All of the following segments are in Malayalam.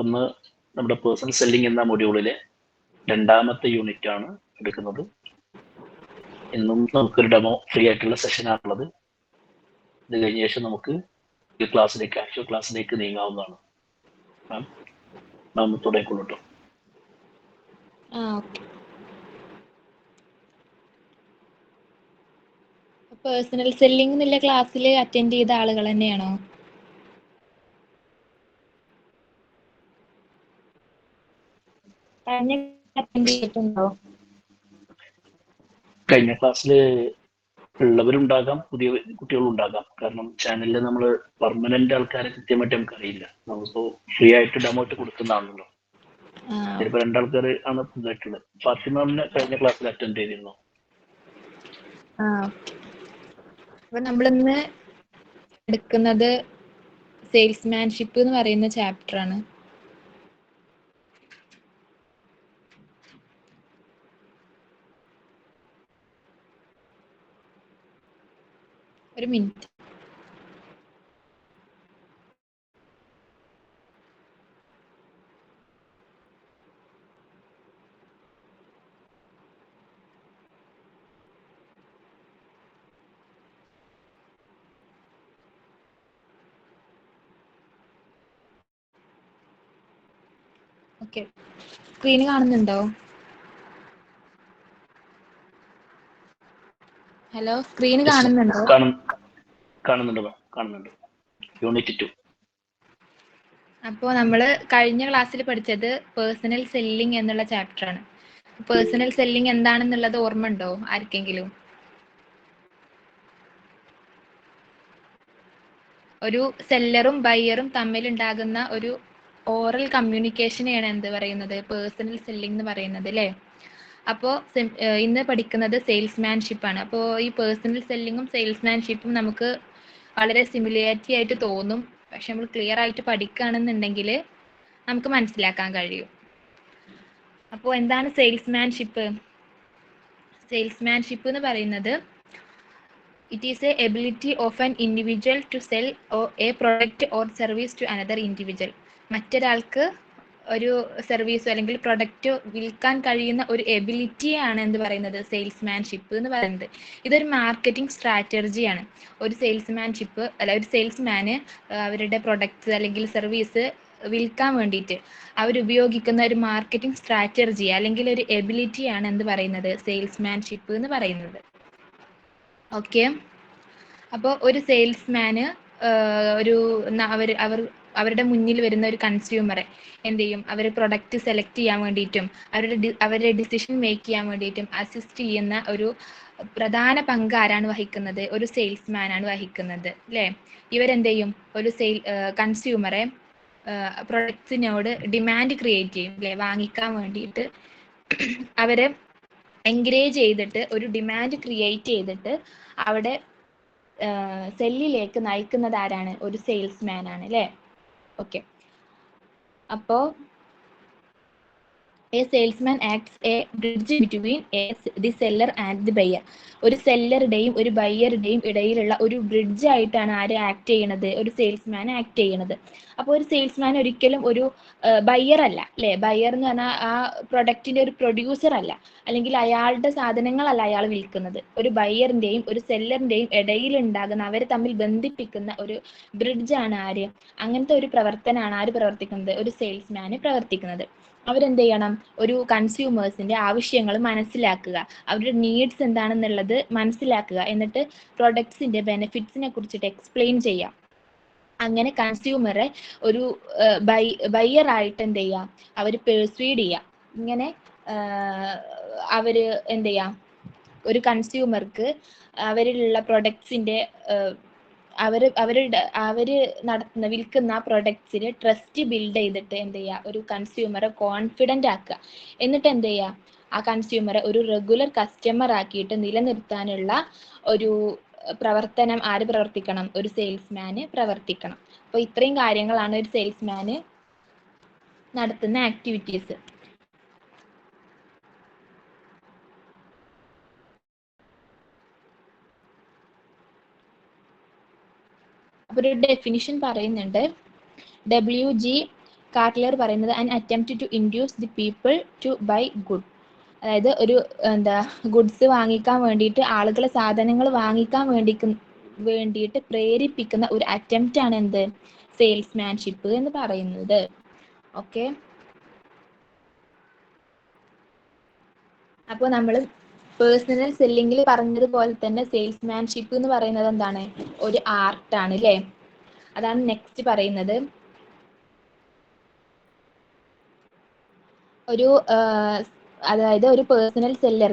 ഒന്ന് നമ്മുടെ പേഴ്സണൽ സെല്ലിംഗ് എന്ന മൊഡ്യൂളിലെ രണ്ടാമത്തെ യൂണിറ്റ് ആണ് എടുക്കുന്നത്. ഇന്നും നമുക്കൊരു ഡെമോ ഫ്രീ ആയിട്ടുള്ള സെഷനാണുള്ളത്. ഇത് കഴിഞ്ഞ ശേഷം നമുക്ക് ഈ ക്ലാസ്സിലേക്ക് ആക്ച്വൽ ക്ലാസ്സിലേക്ക് നീങ്ങാവുന്നതാണ്. മാം തുടങ്ങിക്കൊള്ളൂ. പേഴ്സണൽ സെല്ലിംഗ് എന്നുള്ള ക്ലാസ്സിൽ അറ്റൻഡ് ചെയ്ത ആളുകൾ തന്നെയാണോ? കഴിഞ്ഞ ക്ലാസ്സിൽ ഉള്ളവരുണ്ടാകാം, പുതിയ കുട്ടികളുണ്ടാകാം. കാരണം ചാനലിൽ നമ്മൾ പെർമനന്റ് ആൾക്കാരെ കൃത്യമായിട്ട് നമുക്ക് അറിയില്ല. നമുക്ക് ഫ്രീ ആയിട്ട് ഡെമോ ആയിട്ട് കൊടുക്കുന്നതാണല്ലോ. ചിലപ്പോൾ രണ്ടാൾക്കാർ ആണ് പുതുതായിട്ടുള്ളത്. ഫാത്തിമാമിനെ കഴിഞ്ഞ ക്ലാസ്സിൽ അറ്റൻഡ് ചെയ്തിരുന്നു. അപ്പൊ നമ്മളിന്ന് എടുക്കുന്നത് സെയിൽസ്മാൻഷിപ്പ് എന്ന് പറയുന്ന ചാപ്റ്റർ ആണ്. ഒരു മിനിറ്റ്. ഓക്കെ, സ്ക്രീൻ കാണുന്നുണ്ടോ? ഹലോ, സ്ക്രീൻ കാണുന്നുണ്ടോ? കാണുന്നുണ്ട്. യൂണിറ്റ് 2. അപ്പോൾ നമ്മൾ കഴിഞ്ഞ ക്ലാസ്സിൽ പഠിച്ചത് പേഴ്സണൽ സെല്ലിംഗ് എന്നുള്ള ചാപ്റ്റർ ആണ്. പേഴ്സണൽ സെല്ലിംഗ് എന്താണെന്നുള്ളത് ഓർമ്മ ഉണ്ടോ ആർക്കെങ്കിലും? ഒരു സെല്ലറും ബയ്യറും തമ്മിലുണ്ടാകുന്ന ഒരു ഓറൽ കമ്മ്യൂണിക്കേഷനെയാണ് എന്ത് പറയുന്നത്? പേഴ്സണൽ സെല്ലിംഗ് എന്ന് പറയുന്നത്, അല്ലേ? അപ്പോൾ ഇന്ന് പഠിക്കുന്നത് സെയിൽസ്മാൻഷിപ്പ് ആണ്. അപ്പോൾ ഈ പേഴ്സണൽ സെല്ലിങ്ങും സെയിൽസ്മാൻഷിപ്പും നമുക്ക് വളരെ സിമിലാരിറ്റി ആയിട്ട് തോന്നും. പക്ഷെ നമ്മൾ ക്ലിയർ ആയിട്ട് പഠിക്കുകയാണെന്നുണ്ടെങ്കിൽ നമുക്ക് മനസ്സിലാക്കാൻ കഴിയും. അപ്പോൾ എന്താണ് സെയിൽസ്മാൻഷിപ്പ്? സെയിൽസ്മാൻഷിപ്പ് എന്ന് പറയുന്നത് it is a ability of an individual to sell a product or service to another individual. മറ്റൊരാൾക്ക് ഒരു സർവീസോ അല്ലെങ്കിൽ പ്രൊഡക്റ്റോ വിൽക്കാൻ കഴിയുന്ന ഒരു എബിലിറ്റിയാണ് എന്ത് പറയുന്നത്? സെയിൽസ്മാൻഷിപ്പ് എന്ന് പറയുന്നത്. ഇതൊരു മാർക്കറ്റിംഗ് സ്ട്രാറ്റജിയാണ്. ഒരു സെയിൽസ്മാന് അവരുടെ പ്രൊഡക്ട്സ് അല്ലെങ്കിൽ സർവീസ് വിൽക്കാൻ വേണ്ടിയിട്ട് അവരുപയോഗിക്കുന്ന ഒരു മാർക്കറ്റിംഗ് സ്ട്രാറ്റജി അല്ലെങ്കിൽ ഒരു എബിലിറ്റിയാണ് എന്ത് പറയുന്നത്? സെയിൽസ്മാൻഷിപ്പ് എന്ന് പറയുന്നത്. ഓക്കെ, അപ്പോൾ ഒരു സെയിൽസ്മാന് അവരുടെ മുന്നിൽ വരുന്ന ഒരു കൺസ്യൂമറെ എന്ത് ചെയ്യും? അവർ പ്രൊഡക്റ്റ് സെലക്ട് ചെയ്യാൻ വേണ്ടിയിട്ടും അവരുടെ ഡിസിഷൻ മേക്ക് ചെയ്യാൻ വേണ്ടിയിട്ടും അസിസ്റ്റ് ചെയ്യുന്ന ഒരു പ്രധാന പങ്ക് ആരാണ് വഹിക്കുന്നത്? ഒരു സെയിൽസ്മാൻ ആണ് വഹിക്കുന്നത്, അല്ലേ? ഇവരെന്ത് ചെയ്യും? ഒരു കൺസ്യൂമറെ പ്രൊഡക്ട്സിനോട് ഡിമാൻഡ് ക്രിയേറ്റ് ചെയ്യും, അല്ലേ? വാങ്ങിക്കാൻ വേണ്ടിയിട്ട് അവരെ എൻകറേജ് ചെയ്തിട്ട് ഒരു ഡിമാൻഡ് ക്രിയേറ്റ് ചെയ്തിട്ട് അവിടെ സെല്ലിലേക്ക് നയിക്കുന്നത് ആരാണ്? ഒരു സെയിൽസ്മാൻ ആണ്, അല്ലേ? ഓക്കെ, അപ്പോൾ a salesman acts a bridge between the seller and the buyer. ഒരു സെല്ലറുടെയും ഒരു ബയ്യറുടെയും ഇടയിലുള്ള ഒരു ബ്രിഡ്ജ് ആയിട്ടാണ് ആര് ആക്ട് ചെയ്യണത്? ഒരു സെയിൽസ്മാൻ ആക്ട് ചെയ്യണത്. അപ്പോൾ ഒരു സെയിൽസ്മാൻ ഒരിക്കലും ഒരു ബയ്യർ അല്ല, അല്ലേ? ബയ്യർ എന്ന് പറഞ്ഞാൽ ആ പ്രൊഡക്റ്റിന്റെ ഒരു പ്രൊഡ്യൂസർ അല്ല, അല്ലെങ്കിൽ അയാളുടെ സാധനങ്ങളല്ല അയാൾ വിൽക്കുന്നത്. ഒരു ബയ്യറിന്റെയും ഒരു സെല്ലറിന്റെയും ഇടയിൽ ഉണ്ടാകുന്ന, അവരെ തമ്മിൽ ബന്ധിപ്പിക്കുന്ന ഒരു ബ്രിഡ്ജാണ് ആര്? അങ്ങനത്തെ ഒരു പ്രവർത്തനമാണ് ആര് പ്രവർത്തിക്കുന്നത്? ഒരു സെയിൽസ്മാന് പ്രവർത്തിക്കുന്നത്. അവരെന്ത് ചെയ്യണം? ഒരു കൺസ്യൂമേഴ്സിന്റെ ആവശ്യങ്ങൾ മനസ്സിലാക്കുക, അവരുടെ നീഡ്സ് എന്താണെന്നുള്ളത് മനസ്സിലാക്കുക, എന്നിട്ട് പ്രൊഡക്ട്സിന്റെ ബെനിഫിറ്റ്സിനെ കുറിച്ചിട്ട് എക്സ്പ്ലെയിൻ ചെയ്യാം. അങ്ങനെ കൺസ്യൂമറെ ഒരു ബയ്യർ ആയിട്ട് എന്ത് ചെയ്യാം? അവർ പെർസ്യൂഡ് ചെയ്യാം. ഇങ്ങനെ അവര് എന്ത് ചെയ്യാം? ഒരു കൺസ്യൂമർക്ക് അവരിലുള്ള പ്രൊഡക്ട്സിന്റെ അവര് വിൽക്കുന്ന പ്രൊഡക്ട്സിന് ട്രസ്റ്റ് ബിൽഡ് ചെയ്തിട്ട് എന്ത് ചെയ്യുക? ഒരു കൺസ്യൂമറെ കോൺഫിഡന്റ് ആക്കുക. എന്നിട്ട് എന്ത് ചെയ്യുക? ആ കൺസ്യൂമറെ ഒരു റെഗുലർ കസ്റ്റമർ ആക്കിയിട്ട് നിലനിർത്താനുള്ള ഒരു പ്രവർത്തനം ആര് പ്രവർത്തിക്കണം? ഒരു സെയിൽസ്മാന് പ്രവർത്തിക്കണം. അപ്പോൾ ഇത്രയും കാര്യങ്ങളാണ് ഒരു സെയിൽസ്മാന് നടത്തുന്ന ആക്ടിവിറ്റീസ്. അപ്പോൾ ഒരു ഡെഫിനിഷൻ പറയുന്നുണ്ട്. WG കാർട്ട്ലർ പറയുന്നത് an attempt to induce the people to buy good. അതായത് ഒരു ഗുഡ്സ് വാങ്ങിക്കാൻ വേണ്ടിയിട്ട് ആളുകളെ സാധനങ്ങൾ വാങ്ങിക്കാൻ വേണ്ടിയിട്ട് പ്രേരിപ്പിക്കുന്ന ഒരു അറ്റംപ്റ്റ് ആണ് എന്ത് സെയിൽസ്മാൻഷിപ്പ് എന്ന് പറയുന്നത്. ഓക്കെ, അപ്പോൾ നമ്മൾ പേഴ്സണൽ സെല്ലിങ്ങിൽ പറഞ്ഞതുപോലെ തന്നെ സെയിൽസ്മാൻഷിപ്പ് എന്ന് പറയുന്നത് എന്താണ്, ഒരു ആർട്ടാണ് അല്ലേ. അതാണ് നെക്സ്റ്റ് പറയുന്നത്. അതായത് ഒരു പേഴ്സണൽ സെല്ലർ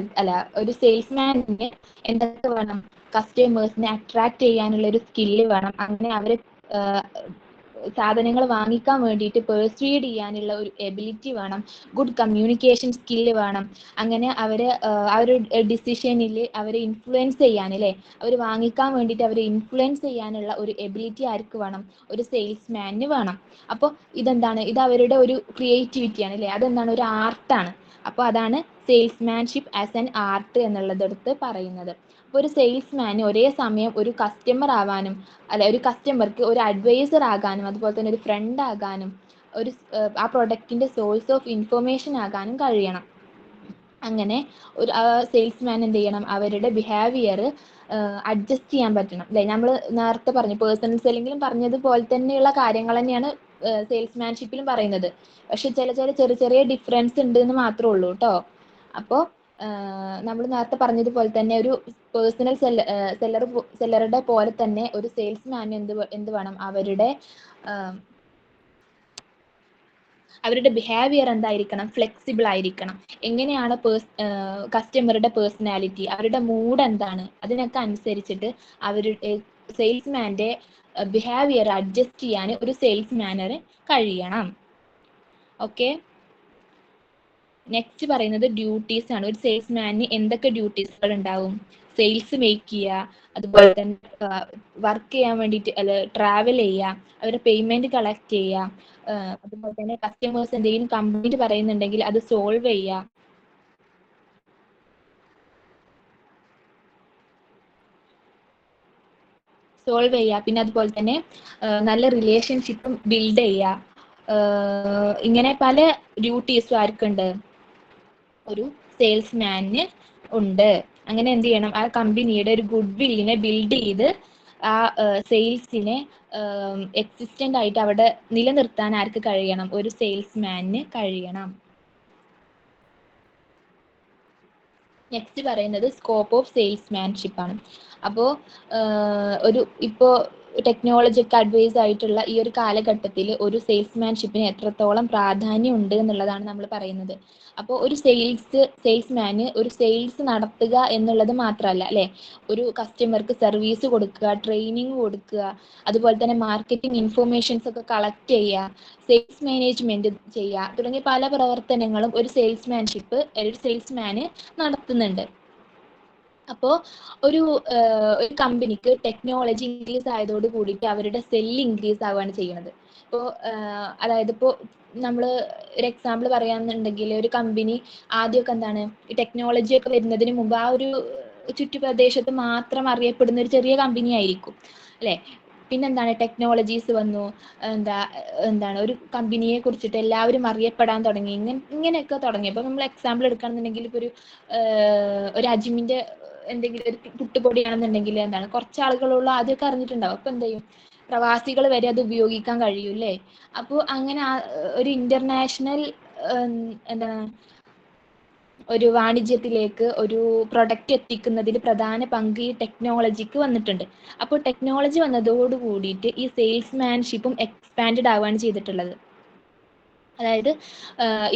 ഒരു സെയിൽസ്മാനിന് എന്തൊക്കെ വേണം, കസ്റ്റമേഴ്സിനെ അട്രാക്ട് ചെയ്യാനുള്ള ഒരു സ്കില്ല് വേണം. അങ്ങനെ അവരെ സാധനങ്ങൾ വാങ്ങിക്കാൻ വേണ്ടിയിട്ട് പെർസ്യൂഡ് ചെയ്യാനുള്ള ഒരു എബിലിറ്റി വേണം. ഗുഡ് കമ്മ്യൂണിക്കേഷൻ സ്കില്ല് വേണം. അങ്ങനെ അവരെ ആ ഒരു ഡിസിഷനിൽ അവരെ ഇൻഫ്ലുവൻസ് ചെയ്യാൻ അല്ലേ, അവർ വാങ്ങിക്കാൻ വേണ്ടിയിട്ട് അവരെ ഇൻഫ്ലുവൻസ് ചെയ്യാനുള്ള ഒരു എബിലിറ്റി ആർക്ക് വേണം, ഒരു സെയിൽസ്മാനിന് വേണം. അപ്പോൾ ഇതെന്താണ്, ഇത് അവരുടെ ഒരു ക്രിയേറ്റിവിറ്റിയാണ് അല്ലേ, അതെന്താണ്, ഒരു ആർട്ടാണ്. അപ്പോൾ അതാണ് സെയിൽസ്മാൻഷിപ്പ് ആസ് ആൻ ആർട്ട് എന്നുള്ളതെടുത്ത് പറയുന്നത്. അപ്പോൾ ഒരു സെയിൽസ്മാന് ഒരേ സമയം ഒരു കസ്റ്റമർ ആവാനും ഒരു കസ്റ്റമർക്ക് ഒരു അഡ്വൈസർ ആകാനും അതുപോലെ തന്നെ ഒരു ഫ്രണ്ട് ആകാനും ആ പ്രൊഡക്റ്റിന്റെ സോഴ്സ് ഓഫ് ഇൻഫർമേഷൻ ആകാനും കഴിയണം. അങ്ങനെ ഒരു സെയിൽസ്മാൻ എന്ത് ചെയ്യണം, അവരുടെ ബിഹേവിയർ അഡ്ജസ്റ്റ് ചെയ്യാൻ പറ്റണം അല്ലേ. നമ്മൾ നേരത്തെ പറഞ്ഞു പേഴ്സണൽ സെല്ലിങ്ങിലും പറഞ്ഞതുപോലെ തന്നെയുള്ള കാര്യങ്ങൾ തന്നെയാണ് സെയിൽസ്മാൻഷിപ്പിലും പറയുന്നത്. പക്ഷെ ചെറിയ ചെറിയ ഡിഫറൻസ് ഉണ്ട് എന്ന് മാത്രമേ ഉള്ളൂ കേട്ടോ. അപ്പോൾ നമ്മൾ നേരത്തെ പറഞ്ഞതുപോലെ തന്നെ ഒരു പേഴ്സണൽ സെല്ലറുടെ പോലെ തന്നെ ഒരു സെയിൽസ്മാൻ എന്ത് വേണം, അവരുടെ ബിഹേവിയർ എന്തായിരിക്കണം, ഫ്ലെക്സിബിൾ ആയിരിക്കണം. എങ്ങനെയാണ് കസ്റ്റമറുടെ പേഴ്സണാലിറ്റി, അവരുടെ മൂഡ് എന്താണ്, അതിനൊക്കെ അനുസരിച്ചിട്ട് അവരുടെ സെയിൽസ്മാന്റെ ബിഹേവിയർ അഡ്ജസ്റ്റ് ചെയ്യാൻ ഒരു സെയിൽസ്മാനന് കഴിയണം. ഓക്കെ, നെക്സ്റ്റ് പറയുന്നത് ഡ്യൂട്ടീസ് ആണ്. ഒരു സെയിൽസ്മാനിന് എന്തൊക്കെ ഡ്യൂട്ടീസുകൾ ഉണ്ടാവും, സെയിൽസ് മേക്ക് ചെയ്യുക, അതുപോലെ തന്നെ വർക്ക് ചെയ്യാൻ വേണ്ടിയിട്ട് ട്രാവൽ ചെയ്യുക, അവരുടെ പേയ്മെന്റ് കളക്ട് ചെയ്യുക, അതുപോലെ തന്നെ കസ്റ്റമേഴ്സ് എന്തെങ്കിലും കംപ്ലൈന്റ് പറയുന്നുണ്ടെങ്കിൽ അത് സോൾവ് ചെയ്യുക, പിന്നെ അതുപോലെ തന്നെ നല്ല റിലേഷൻഷിപ്പും ബിൽഡ് ചെയ്യുക. ഇങ്ങനെ പല ഡ്യൂട്ടീസും ആർക്കുണ്ട്, ഒരു സെയിൽസ്മാനിന് ഉണ്ട്. അങ്ങനെ എന്ത് ചെയ്യണം, ആ കമ്പനിയുടെ ഒരു ഗുഡ് വില്ലിനെ ബിൽഡ് ചെയ്ത് ആ സെയിൽസിനെ എക്സിസ്റ്റന്റ് ആയിട്ട് അവിടെ നിലനിർത്താൻ ആർക്ക് കഴിയണം, ഒരു സെയിൽസ്മാനിന് കഴിയണം. നെക്സ്റ്റ് പറയുന്നത് സ്കോപ്പ് ഓഫ് സെയിൽസ്മാൻഷിപ്പ് ആണ്. അപ്പോൾ ഇപ്പോൾ ടെക്നോളജി ഒക്കെ അഡ്വൈസ് ആയിട്ടുള്ള ഈ ഒരു കാലഘട്ടത്തിൽ ഒരു സെയിൽസ്മാൻഷിപ്പിന് എത്രത്തോളം പ്രാധാന്യം ഉണ്ട് എന്നുള്ളതാണ് നമ്മൾ പറയുന്നത്. അപ്പോൾ ഒരു സെയിൽസ്മാന് ഒരു സെയിൽസ് നടത്തുക എന്നുള്ളത് മാത്രമല്ല അല്ലേ, ഒരു കസ്റ്റമർക്ക് സർവീസ് കൊടുക്കുക, ട്രെയിനിങ് കൊടുക്കുക, അതുപോലെ തന്നെ മാർക്കറ്റിംഗ് ഇൻഫർമേഷൻസ് ഒക്കെ കളക്ട് ചെയ്യുക, സെയിൽസ് മാനേജ്മെന്റ് ചെയ്യുക തുടങ്ങിയ പല പ്രവർത്തനങ്ങളും ഒരു സെയിൽസ്മാന് നടത്തുന്നുണ്ട്. അപ്പോൾ ഒരു കമ്പനിക്ക് ടെക്നോളജി ഇൻക്രീസ് ആയതോട് കൂടിയിട്ട് അവരുടെ സെല്ല് ഇൻക്രീസ് ആവുകയാണ് ചെയ്യുന്നത്. ഇപ്പോൾ അതായത് ഇപ്പോൾ നമ്മൾ ഒരു എക്സാമ്പിൾ പറയാന്നുണ്ടെങ്കിൽ ഒരു കമ്പനി ആദ്യമൊക്കെ എന്താണ്, ഈ ടെക്നോളജി ഒക്കെ വരുന്നതിന് മുമ്പ് ആ ഒരു ചുറ്റുപ്രദേശത്ത് മാത്രം അറിയപ്പെടുന്ന ഒരു ചെറിയ കമ്പനി ആയിരിക്കും അല്ലേ. പിന്നെന്താണ്, ടെക്നോളജീസ് വന്നു, എന്താണ് ഒരു കമ്പനിയെ കുറിച്ചിട്ട് എല്ലാവരും അറിയപ്പെടാൻ തുടങ്ങി. ഇങ്ങനെയൊക്കെ തുടങ്ങി. അപ്പൊ നമ്മൾ എക്സാമ്പിൾ എടുക്കുകയാണെന്നുണ്ടെങ്കിൽ ഇപ്പോൾ ഒരു അജിമിന്റെ എന്തെങ്കിലും ഒരു പുട്ടുപൊടിയാണെന്നുണ്ടെങ്കിൽ എന്താണ്, കുറച്ച് ആളുകളുള്ള ആദ്യമൊക്കെ അറിഞ്ഞിട്ടുണ്ടാവും. അപ്പൊ എന്ത് ചെയ്യും, പ്രവാസികൾ വരെ അത് ഉപയോഗിക്കാൻ കഴിയും അല്ലേ. അപ്പോൾ അങ്ങനെ ഒരു ഇന്റർനാഷണൽ എന്താണ് ഒരു വാണിജ്യത്തിലേക്ക് ഒരു പ്രൊഡക്റ്റ് എത്തിക്കുന്നതിൽ പ്രധാന പങ്ക് ഈ ടെക്നോളജിക്ക് വന്നിട്ടുണ്ട്. അപ്പോൾ ടെക്നോളജി വന്നതോട് കൂടിയിട്ട് ഈ സെയിൽസ്മാൻഷിപ്പും എക്സ്പാൻഡ് ആവുകയാണ് ചെയ്തിട്ടുള്ളത്. അതായത്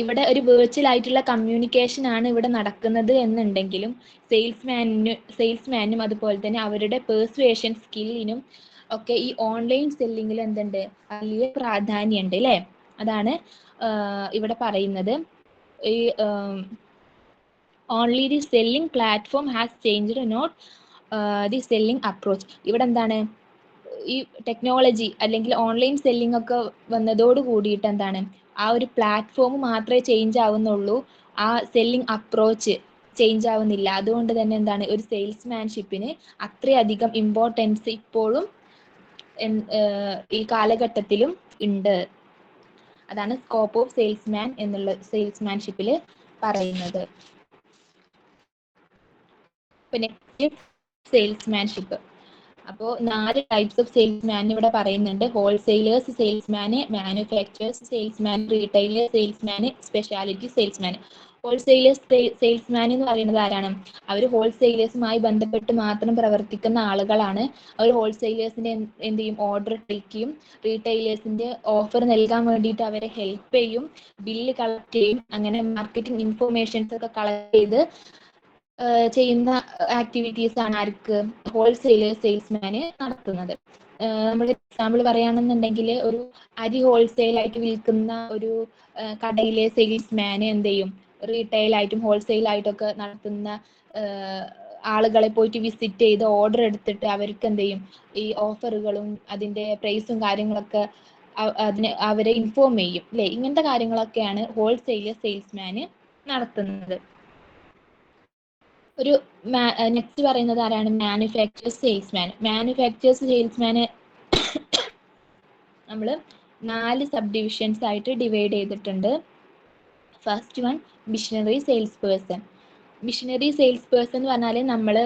ഇവിടെ ഒരു വെർച്വൽ ആയിട്ടുള്ള കമ്മ്യൂണിക്കേഷൻ ആണ് ഇവിടെ നടക്കുന്നത് എന്നുണ്ടെങ്കിലും സെയിൽസ്മാനും അതുപോലെ തന്നെ അവരുടെ പെർസുവേഷൻ സ്കില്ലിനും ഒക്കെ ഈ ഓൺലൈൻ സെല്ലിങ്ങിൽ എന്തുണ്ട്, വലിയ പ്രാധാന്യമുണ്ട് അല്ലേ. അതാണ് ഇവിടെ പറയുന്നത്. ഈ only the selling platform has changed not the selling approach. ഇവിടെ എന്താണ്, ഈ ടെക്നോളജി അല്ലെങ്കിൽ ഓൺലൈൻ സെല്ലിംഗ് ഒക്കെ വന്നതോട് കൂടിയിട്ട് എന്താണ്, ആ ഒരു പ്ലാറ്റ്ഫോം മാത്രമേ ചേഞ്ച് ആവുന്നുള്ളൂ, ആ സെല്ലിംഗ് അപ്രോച്ച് ചേഞ്ച് ആവുന്നില്ല. അതുകൊണ്ട് തന്നെ എന്താണ്, ഒരു സെയിൽസ്മാൻഷിപ്പിന് അത്രയധികം ഇമ്പോർട്ടൻസ് ഇപ്പോഴും ഈ കാലഘട്ടത്തിലും ഉണ്ട്. അതാണ് സ്കോപ്പ് ഓഫ് സെയിൽസ്മാൻ എന്നുള്ള സെയിൽസ്മാൻഷിപ്പിൽ പറയുന്നത്. പിന്നെ സെയിൽസ്മാൻഷിപ്പ്. അപ്പോൾ 4 ടൈപ്സ് ഓഫ് സെയിൽസ്മാൻ ഇവിടെ പറയുന്നുണ്ട്. Wholesalers salesman, manufacturers salesman, retailer salesman, speciality salesman. Wholesalers salesman എന്ന് പറയുന്നത് ആരാണ്? അവർ ഹോൾസെയിലേഴ്സുമായി ബന്ധപ്പെട്ട് മാത്രം പ്രവർത്തിക്കുന്ന ആളുകളാണ്. അവർ ഹോൾസെയിലേഴ്സിന്റെ എന്ത് ചെയ്യും? ഓർഡർ ടേക്ക് ചെയ്യും. റീറ്റെയിലേഴ്സിന്റെ ഓഫർ നൽകാൻ വേണ്ടിയിട്ട് അവരെ ഹെൽപ്പ് ചെയ്യും. ബില്ല് കളക്ട് ചെയ്യും. അങ്ങനെ മാർക്കറ്റിംഗ് ഇൻഫർമേഷൻസ് ഒക്കെ കളക്ട് ചെയ്ത് ചെയ്യുന്ന ആക്ടിവിറ്റീസ് ആണ് ആർക്ക്? ഹോൾസെയിലർ സെയിൽസ്മാന് നടത്തുന്നത്. നമ്മൾ എക്സാമ്പിൾ പറയുകയാണെന്നുണ്ടെങ്കിൽ ഒരു അരി ഹോൾസെയിൽ ആയിട്ട് വിൽക്കുന്ന ഒരു കടയിലെ സെയിൽസ്മാന് എന്ത് ചെയ്യും? റീറ്റെയിൽ ആയിട്ടും ഹോൾസെയിൽ ആയിട്ടൊക്കെ നടത്തുന്ന ആളുകളെ പോയിട്ട് വിസിറ്റ് ചെയ്ത് ഓർഡർ എടുത്തിട്ട് അവർക്ക് എന്ത് ചെയ്യും? ഈ ഓഫറുകളും അതിന്റെ പ്രൈസും കാര്യങ്ങളൊക്കെ അവരെ ഇൻഫോം ചെയ്യും അല്ലെ? ഇങ്ങനത്തെ കാര്യങ്ങളൊക്കെയാണ് ഹോൾസെയിലർ സെയിൽസ്മാന് നടത്തുന്നത്. ഒരു നെക്സ്റ്റ് പറയുന്നത് ആരാണ്? Manufacture salesman. മാനുഫാക്ചർ സെയിൽസ്മാന് നമ്മൾ 4 സബ് ഡിവിഷൻസ് ആയിട്ട് ഡിവൈഡ് ചെയ്തിട്ടുണ്ട്. First one missionary sales person. Missionary sales person എന്ന് പറഞ്ഞാൽ നമ്മൾ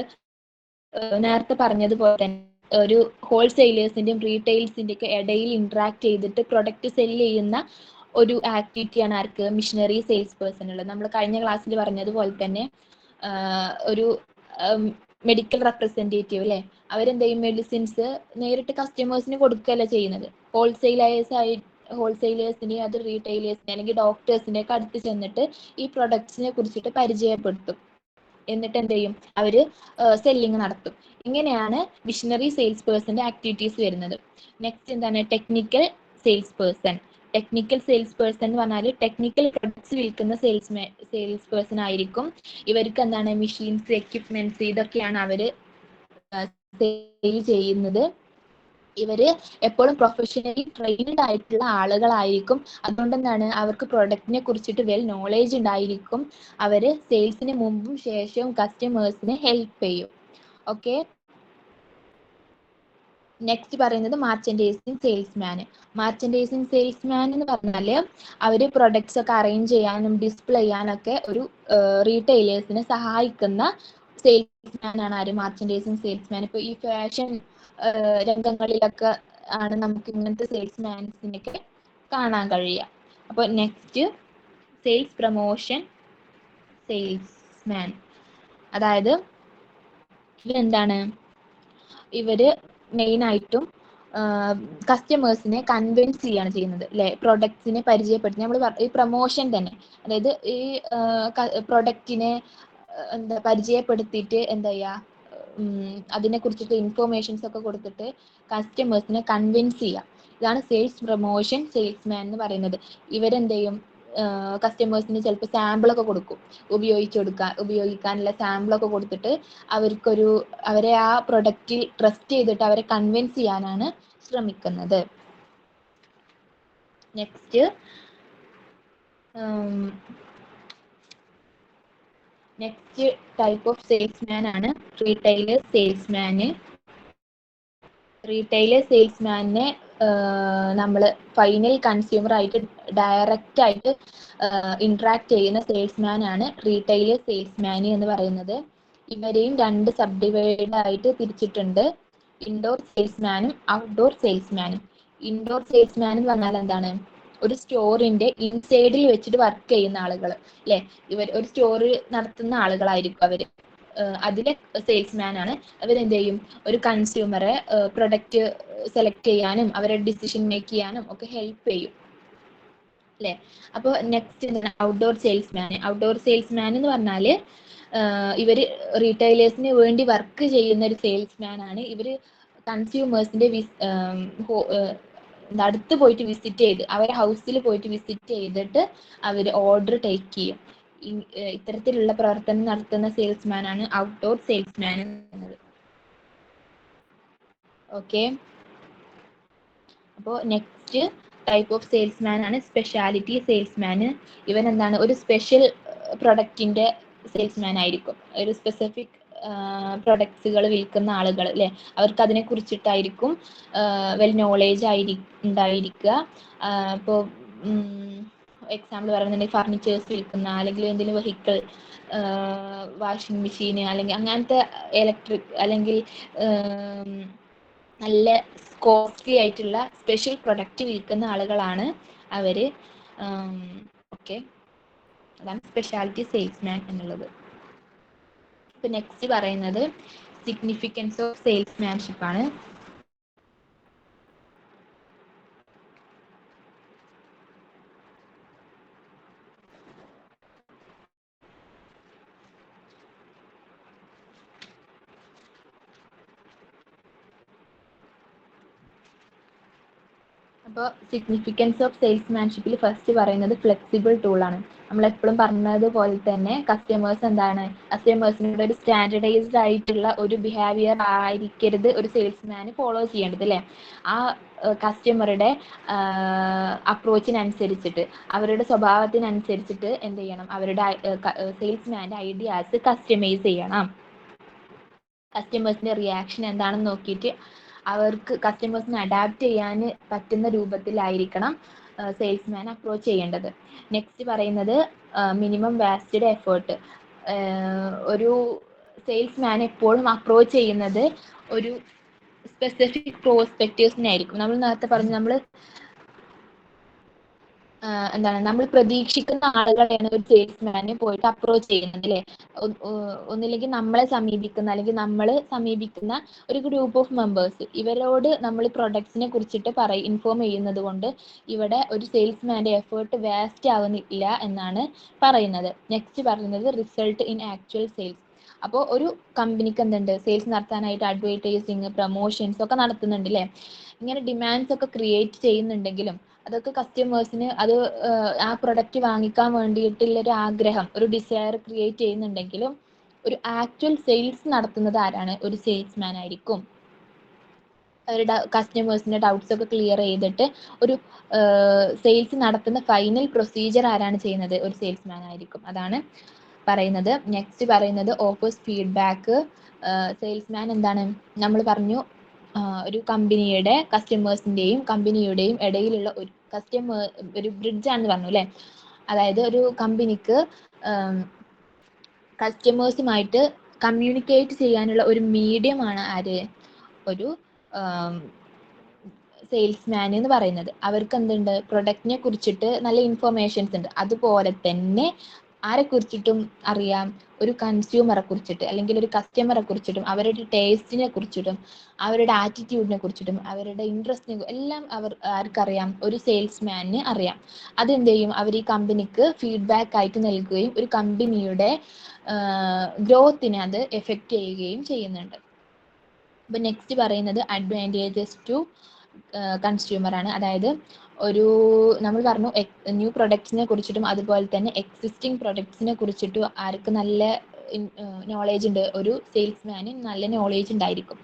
നേരത്തെ പറഞ്ഞതുപോലെ തന്നെ ഒരു ഹോൾസെയിലേഴ്സിന്റെയും റീറ്റെയിൽസിന്റെ ഒക്കെ ഇടയിൽ ഇന്ററാക്ട് ചെയ്തിട്ട് പ്രൊഡക്റ്റ് സെല് ചെയ്യുന്ന ഒരു ആക്ടിവിറ്റിയാണ് ആർക്ക്? മിഷനറി സെയിൽസ് പേഴ്സൺ ഉള്ളത്. നമ്മൾ കഴിഞ്ഞ ക്ലാസ്സിൽ പറഞ്ഞതുപോലെ തന്നെ ഒരു മെഡിക്കൽ റെപ്രസെന്റേറ്റീവ് അല്ലെ, അവരെന്ത് ചെയ്യും? മെഡിസിൻസ് നേരിട്ട് കസ്റ്റമേഴ്സിന് കൊടുക്കുകയല്ല ചെയ്യുന്നത്. ഹോൾസെയിലേഴ്സിനെ അത് റീറ്റെയിലേഴ്സിനെ അല്ലെങ്കിൽ ഡോക്ടേഴ്സിനെ ഒക്കെ അടുത്ത് ചെന്നിട്ട് ഈ പ്രൊഡക്ട്സിനെ കുറിച്ചിട്ട് പരിചയപ്പെടുത്തും. എന്നിട്ട് എന്ത് ചെയ്യും? അവര് സെല്ലിങ് നടത്തും. ഇങ്ങനെയാണ് മിഷനറി സെയിൽസ് പേഴ്സന്റെ ആക്ടിവിറ്റീസ് വരുന്നത്. നെക്സ്റ്റ് എന്താണ്? Technical sales person. Technical sales person എന്ന് പറഞ്ഞാൽ ടെക്നിക്കൽ പ്രൊഡക്ട്സ് വിൽക്കുന്ന സെയിൽസ് പേഴ്സൺ ആയിരിക്കും. ഇവർക്ക് എന്താണ്? മെഷീൻസ്, എക്യുപ്മെന്റ്സ് ഇതൊക്കെയാണ് അവര് സെയിൽ ചെയ്യുന്നത്. ഇവര് എപ്പോഴും പ്രൊഫഷണലി ട്രെയിൻഡ് ആയിട്ടുള്ള ആളുകളായിരിക്കും. അതുകൊണ്ട് എന്താണ്? അവർക്ക് പ്രൊഡക്റ്റിനെ കുറിച്ചിട്ട് വെൽ നോളേജ് ഉണ്ടായിരിക്കും. അവര് സെയിൽസിന് മുമ്പും ശേഷവും കസ്റ്റമേഴ്സിനെ ഹെൽപ്പ് ചെയ്യും. ഓക്കെ. നെക്സ്റ്റ് പറയുന്നത് മാർച്ചൻഡൈസിങ് സെയിൽസ്മാൻ. മാർച്ചൻഡൈസിങ് സെയിൽസ്മാൻ എന്ന് പറഞ്ഞാൽ അവര് പ്രൊഡക്ട്സ് ഒക്കെ അറേഞ്ച് ചെയ്യാനും ഡിസ്പ്ലേ ചെയ്യാനൊക്കെ ഒരു റീറ്റെയിലേഴ്സിനെ സഹായിക്കുന്ന സെയിൽസ്മാൻ ആണ് ആര്? മാർച്ചൻഡൈസിങ് സെയിൽസ്മാൻ. ഇപ്പൊ ഈ ഫാഷൻ രംഗങ്ങളിലൊക്കെ ആണ് നമുക്ക് ഇങ്ങനത്തെ സെയിൽസ്മാൻസിനൊക്കെ കാണാൻ കഴിയുക. അപ്പൊ നെക്സ്റ്റ് സെയിൽസ് പ്രൊമോഷൻ സെയിൽസ്മാൻ. അതായത് ഇവരെന്താണ്? ഇവര് മെയിൻ ആയിട്ടും കസ്റ്റമേഴ്സിനെ കൺവിൻസ് ചെയ്യാണ് ചെയ്യുന്നത് അല്ലെ? പ്രൊഡക്ട്സിനെ പരിചയപ്പെടുത്തി നമ്മൾ ഈ പ്രൊമോഷൻ തന്നെ, അതായത് ഈ പ്രൊഡക്റ്റിനെ എന്താ പരിചയപ്പെടുത്തിയിട്ട് എന്താ ചെയ്യുക? അതിനെ കുറിച്ചിട്ട് ഇൻഫോർമേഷൻസ് ഒക്കെ കൊടുത്തിട്ട് കസ്റ്റമേഴ്സിനെ കൺവിൻസ് ചെയ്യുക. ഇതാണ് സെയിൽസ് പ്രൊമോഷൻ സെയിൽസ്മാൻ എന്ന് പറയുന്നത്. ഇവരെന്ത് ചെയ്യും? കസ്റ്റമേഴ്സിന് ചിലപ്പോൾ സാമ്പിളൊക്കെ കൊടുക്കും, ഉപയോഗിക്കാനുള്ള സാമ്പിളൊക്കെ കൊടുത്തിട്ട് അവരെ ആ പ്രൊഡക്റ്റിൽ ട്രസ്റ്റ് ചെയ്തിട്ട് അവരെ കൺവിൻസ് ചെയ്യാനാണ് ശ്രമിക്കുന്നത്. നെക്സ്റ്റ് ടൈപ്പ് ഓഫ് സെയിൽസ്മാൻ ആണ് റീറ്റെയിലർ സെയിൽസ്മാന്. റീറ്റെയിലർ സെയിൽസ്മാനെ നമ്മൾ ഫൈനൽ കൺസ്യൂമർ ആയിട്ട് ഡയറക്റ്റ് ആയിട്ട് ഇന്ററാക്ട് ചെയ്യുന്ന സെയിൽസ്മാൻ ആണ് റീറ്റെയിലർ സെയിൽസ്മാൻ എന്ന് പറയുന്നത്. ഇവരെയും 2 സബ് ഡിവൈഡ് ആയിട്ട് തിരിച്ചിട്ടുണ്ട്. ഇൻഡോർ സെയിൽസ്മാനും ഔട്ട്ഡോർ സെയിൽസ്മാനും. ഇൻഡോർ സെയിൽസ്മാൻ എന്ന് പറഞ്ഞാൽ എന്താണ്? ഒരു സ്റ്റോറിന്റെ ഇൻസൈഡിൽ വെച്ചിട്ട് വർക്ക് ചെയ്യുന്ന ആളുകൾ അല്ലെ? ഇവർ ഒരു സ്റ്റോർ നടത്തുന്ന ആളുകളായിരിക്കും അവര്. അതിലെ സെയിൽസ്മാൻ ആണ്. അവരെന്ത് ചെയ്യും? ഒരു കൺസ്യൂമറെ പ്രൊഡക്റ്റ് സെലക്ട് ചെയ്യാനും അവരെ ഡിസിഷൻ മേക്ക് ചെയ്യാനും ഒക്കെ ഹെൽപ്പ് ചെയ്യും അല്ലെ? അപ്പോൾ നെക്സ്റ്റ് എന്താണ്? Outdoor salesman. ഔട്ട്ഡോർ സെയിൽസ്മാൻ എന്ന് പറഞ്ഞാൽ ഇവര് റീറ്റെയിലേഴ്സിന് വേണ്ടി വർക്ക് ചെയ്യുന്ന ഒരു സെയിൽസ്മാൻ ആണ്. ഇവര് കൺസ്യൂമേഴ്സിന്റെ അടുത്ത് പോയിട്ട് വിസിറ്റ് ചെയ്ത് അവരെ ഹൗസിൽ പോയിട്ട് വിസിറ്റ് ചെയ്തിട്ട് അവർ ഓർഡർ ടേക്ക് ചെയ്യും. ഇത്തരത്തിലുള്ള പ്രവർത്തനം നടത്തുന്ന സെയിൽസ്മാൻ ആണ് ഔട്ട്ഡോർ സെയിൽസ്മാൻ എന്നത്. ഓക്കെ. അപ്പോൾ നെക്സ്റ്റ് ടൈപ്പ് ഓഫ് സെയിൽസ്മാൻ ആണ് സ്പെഷ്യാലിറ്റി സെയിൽസ്മാൻ. ഇവൻ എന്താണ്? ഒരു സ്പെഷ്യൽ പ്രൊഡക്റ്റിന്റെ സെയിൽസ്മാൻ ആയിരിക്കും. ഒരു സ്പെസിഫിക് പ്രൊഡക്ട്സുകൾ വിൽക്കുന്ന ആളുകൾ അല്ലെ? അവർക്ക് അതിനെ കുറിച്ചിട്ടായിരിക്കും വെൽ നോളേജ് ഉണ്ടായിരിക്കുക. ഇപ്പോൾ എക്സാമ്പിൾ പറയുന്നുണ്ടെങ്കിൽ ഫർണിച്ചേഴ്സ് വിൽക്കുന്ന, അല്ലെങ്കിൽ എന്തെങ്കിലും വെഹിക്കിൾ, വാഷിംഗ് മെഷീൻ, അല്ലെങ്കിൽ അങ്ങനത്തെ ഇലക്ട്രിക്, അല്ലെങ്കിൽ നല്ല കോസ്റ്റ്ലി ആയിട്ടുള്ള സ്പെഷ്യൽ പ്രൊഡക്റ്റ് വിൽക്കുന്ന ആളുകളാണ് അവര്. ഓക്കെ, അതാണ് സ്പെഷ്യാലിറ്റി സെയിൽസ്മാൻ എന്നുള്ളത്. ഇപ്പൊ നെക്സ്റ്റ് പറയുന്നത് സിഗ്നിഫിക്കൻസ് ഓഫ് സെയിൽസ്മാൻഷിപ്പ് ആണ്. അപ്പോൾ സിഗ്നിഫിക്കൻസ് ഓഫ് സെയിൽസ്മാൻഷിപ്പിൽ ഫസ്റ്റ് പറയുന്നത് ഫ്ലെക്സിബിൾ ടൂൾ ആണ്. നമ്മൾ എപ്പോഴും പറഞ്ഞതുപോലെ തന്നെ കസ്റ്റമേഴ്സിനോട് ഒരു സ്റ്റാൻഡർഡൈസ്ഡ് ആയിട്ടുള്ള ഒരു ബിഹേവിയർ ആയിരിക്കരുത് ഒരു സെയിൽസ്മാന് ഫോളോ ചെയ്യേണ്ടത്, അല്ലേ? ആ കസ്റ്റമറുടെ അപ്രോച്ചിനനുസരിച്ചിട്ട്, അവരുടെ സ്വഭാവത്തിനനുസരിച്ചിട്ട് എന്ത് ചെയ്യണം, അവരുടെ സെയിൽസ്മാൻ്റെ ഐഡിയാസ് കസ്റ്റമൈസ് ചെയ്യണം. കസ്റ്റമേഴ്സിന്റെ റിയാക്ഷൻ എന്താണെന്ന് നോക്കിയിട്ട് അവർക്ക് കസ്റ്റമേഴ്സിന് അഡാപ്റ്റ് ചെയ്യാൻ പറ്റുന്ന രൂപത്തിലായിരിക്കണം സെയിൽസ്മാൻ അപ്രോച്ച് ചെയ്യേണ്ടത്. നെക്സ്റ്റ് പറയുന്നത് മിനിമം വാസ്റ്റഡ് എഫേർട്ട്. ഒരു സെയിൽസ്മാൻ എപ്പോഴും അപ്രോച്ച് ചെയ്യുന്നത് ഒരു സ്പെസിഫിക് പ്രോസ്പെക്റ്റീവ്സിനായിരിക്കും. നമ്മൾ നേരത്തെ പറഞ്ഞു, നമ്മൾ പ്രതീക്ഷിക്കുന്ന ആളുകളെയാണ് ഒരു സെയിൽസ്മാന് പോയിട്ട് അപ്രോച്ച് ചെയ്യുന്നത്, അല്ലേ? ഒന്നില്ലെങ്കിൽ നമ്മളെ സമീപിക്കുന്ന, അല്ലെങ്കിൽ നമ്മൾ സമീപിക്കുന്ന ഒരു ഗ്രൂപ്പ് ഓഫ് മെമ്പേഴ്സ്, ഇവരോട് നമ്മൾ പ്രൊഡക്ട്സിനെ കുറിച്ചിട്ട് ഇൻഫോം ചെയ്യുന്നത് കൊണ്ട് ഇവിടെ ഒരു സെയിൽസ്മാന്റെ എഫേർട്ട് വേസ്റ്റ് ആവുന്നില്ല എന്നാണ് പറയുന്നത്. നെക്സ്റ്റ് പറയുന്നത് റിസൾട്ട് ഇൻ ആക്ച്വൽ സെയിൽസ്. അപ്പോൾ ഒരു കമ്പനിക്ക് എന്തുണ്ട്, സെയിൽസ് നടത്താനായിട്ട് അഡ്വർടൈസിങ്, പ്രൊമോഷൻസ് ഒക്കെ നടത്തുന്നുണ്ട്, അല്ലേ? ഇങ്ങനെ ഡിമാൻഡ്സ് ഒക്കെ ക്രിയേറ്റ് ചെയ്യുന്നുണ്ടെങ്കിലും അതൊക്കെ കസ്റ്റമേഴ്സിന് ആ പ്രൊഡക്റ്റ് വാങ്ങിക്കാൻ വേണ്ടിയിട്ടുള്ള ഒരു ആഗ്രഹം, ഒരു ഡിസയർ ക്രിയേറ്റ് ചെയ്യുന്നുണ്ടെങ്കിലും ഒരു ആക്ച്വൽ സെയിൽസ് നടത്തുന്നത് ആരാണ്? ഒരു സെയിൽസ്മാൻ ആയിരിക്കും. അവരുടെ കസ്റ്റമേഴ്സിന്റെ ഡൗട്ട്സ് ഒക്കെ ക്ലിയർ ചെയ്തിട്ട് ഒരു സെയിൽസ് നടത്തുന്ന ഫൈനൽ പ്രൊസീജിയർ ആരാണ് ചെയ്യുന്നത്? ഒരു സെയിൽസ്മാൻ ആയിരിക്കും. അതാണ് പറയുന്നത്. നെക്സ്റ്റ് പറയുന്നത് ഓഫേഴ്സ് ഫീഡ്ബാക്ക്. സെയിൽസ്മാൻ എന്താണ്? നമ്മൾ പറഞ്ഞു, ഒരു കമ്പനിയുടെ കസ്റ്റമേഴ്സിന്റെയും കമ്പനിയുടെയും ഇടയിലുള്ള ഒരു ബ്രിഡ്ജ് ആണെന്ന് പറഞ്ഞു, അല്ലേ? അതായത് ഒരു കമ്പനിക്ക് കസ്റ്റമേഴ്സുമായിട്ട് കമ്മ്യൂണിക്കേറ്റ് ചെയ്യാനുള്ള ഒരു മീഡിയം ആണ് ആര്? ഒരു സെയിൽസ്മാൻ എന്ന് പറയുന്നത്. അവർക്ക് എന്തുണ്ട്? പ്രൊഡക്റ്റിനെ കുറിച്ചിട്ട് നല്ല ഇൻഫർമേഷൻസ് ഉണ്ട്. അതുപോലെ തന്നെ ആരെ കുറിച്ചിട്ടും അറിയാം? ഒരു കൺസ്യൂമറെ കുറിച്ചിട്ട്, അല്ലെങ്കിൽ ഒരു കസ്റ്റമറെ കുറിച്ചിട്ടും, അവരുടെ ടേസ്റ്റിനെ കുറിച്ചിട്ടും, അവരുടെ ആറ്റിറ്റ്യൂഡിനെ കുറിച്ചിട്ടും, അവരുടെ ഇൻട്രസ്റ്റിനെ എല്ലാം ആർക്കറിയാം? ഒരു സെയിൽസ്മാന് അറിയാം. അതെന്ത് ചെയ്യും? അവർ ഈ കമ്പനിക്ക് ഫീഡ്ബാക്ക് ആയിട്ട് നൽകുകയും ഒരു കമ്പനിയുടെ ഗ്രോത്തിനെ അത് എഫക്റ്റ് ചെയ്യുകയും ചെയ്യുന്നുണ്ട്. അപ്പൊ നെക്സ്റ്റ് പറയുന്നത് അഡ്വാൻറ്റേജസ് ടു കൺസ്യൂമർ ആണ്. അതായത് നമ്മൾ പറഞ്ഞു ന്യൂ പ്രൊഡക്ട്സിനെ കുറിച്ചിട്ടും അതുപോലെ തന്നെ എക്സിസ്റ്റിംഗ് പ്രൊഡക്ട്സിനെ കുറിച്ചിട്ടും ആർക്ക് നല്ല നോളേജ് ഉണ്ട്? ഒരു സെയിൽസ്മാന് നല്ല നോളേജ് ഉണ്ടായിരിക്കും.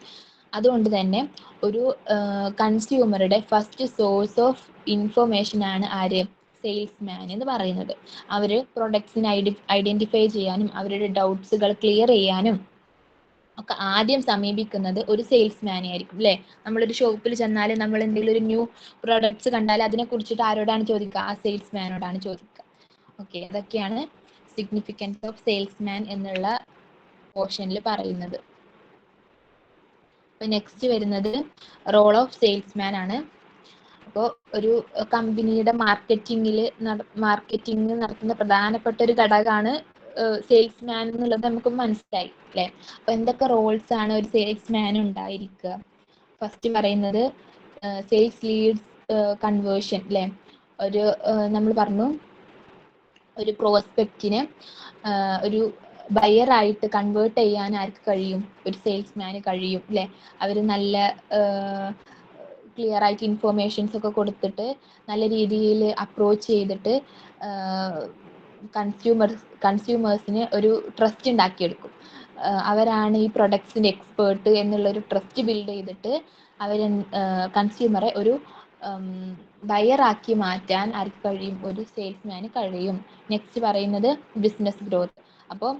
അതുകൊണ്ട് തന്നെ ഒരു കൺസ്യൂമറുടെ ഫസ്റ്റ് സോഴ്സ് ഓഫ് ഇൻഫർമേഷൻ ആണ് ആര്? സെയിൽസ്മാൻ എന്ന് പറയുന്നത്. അവർ പ്രൊഡക്ട്സിനെ ഐഡന്റിഫൈ ചെയ്യാനും അവരുടെ ഡൗട്ട്സുകൾ ക്ലിയർ ചെയ്യാനും ഒക്കെ ആദ്യം സമീപിക്കുന്നത് ഒരു സെയിൽസ്മാനെ ആയിരിക്കും, അല്ലേ? നമ്മളൊരു ഷോപ്പിൽ ചെന്നാൽ നമ്മൾ എന്തെങ്കിലും ഒരു ന്യൂ പ്രൊഡക്ട്സ് കണ്ടാൽ അതിനെ കുറിച്ചിട്ട് ആരോടാണ് ചോദിക്കുക? ആ സെയിൽസ്മാനോടാണ് ചോദിക്കുക. ഓക്കെ, അതൊക്കെയാണ് സിഗ്നിഫിക്കൻസ് ഓഫ് സെയിൽസ്മാൻ എന്നുള്ള പോർഷനിൽ പറയുന്നത്. അപ്പൊ നെക്സ്റ്റ് വരുന്നത് റോൾ ഓഫ് സെയിൽസ്മാൻ ആണ്. അപ്പോൾ ഒരു കമ്പനിയുടെ മാർക്കറ്റിംഗ് നടത്തുന്ന പ്രധാനപ്പെട്ട ഒരു ഘടകമാണ് സെയിൽസ്മാൻ എന്നുള്ളത് നമുക്ക് മനസ്സിലായി, അല്ലേ? അപ്പൊ എന്തൊക്കെ റോൾസ് ആണ് ഒരു സെയിൽസ്മാൻ ഉണ്ടായിരിക്കുക? ഫസ്റ്റ് പറയുന്നത് സെയിൽസ് ലീഡ്സ് കൺവേർഷൻ, അല്ലേ? നമ്മൾ പറഞ്ഞു, ഒരു പ്രോസ്പെക്റ്റിനെ ഒരു ബയറായിട്ട് കൺവേർട്ട് ചെയ്യാൻ ആർക്ക് കഴിയും? ഒരു സെയിൽസ്മാന് കഴിയും, അല്ലേ? അവർ നല്ല ക്ലിയർ ആയിട്ട് ഇൻഫർമേഷൻസ് ഒക്കെ കൊടുത്തിട്ട് നല്ല രീതിയിൽ അപ്രോച്ച് ചെയ്തിട്ട് കൺസ്യൂമേഴ്സിന് ഒരു ട്രസ്റ്റ് ഉണ്ടാക്കിയെടുക്കും. അവരാണ് ഈ പ്രൊഡക്ട്സിന്റെ എക്സ്പേർട്ട് എന്നുള്ളൊരു ട്രസ്റ്റ് ബിൽഡ് ചെയ്തിട്ട് അവർ കൺസ്യൂമറെ ഒരു ബയറാക്കി മാറ്റാൻ ആർക്ക് കഴിയും? ഒരു സെയിൽസ്മാന് കഴിയും. നെക്സ്റ്റ് പറയുന്നത് ബിസിനസ് ഗ്രോത്ത്. അപ്പോൾ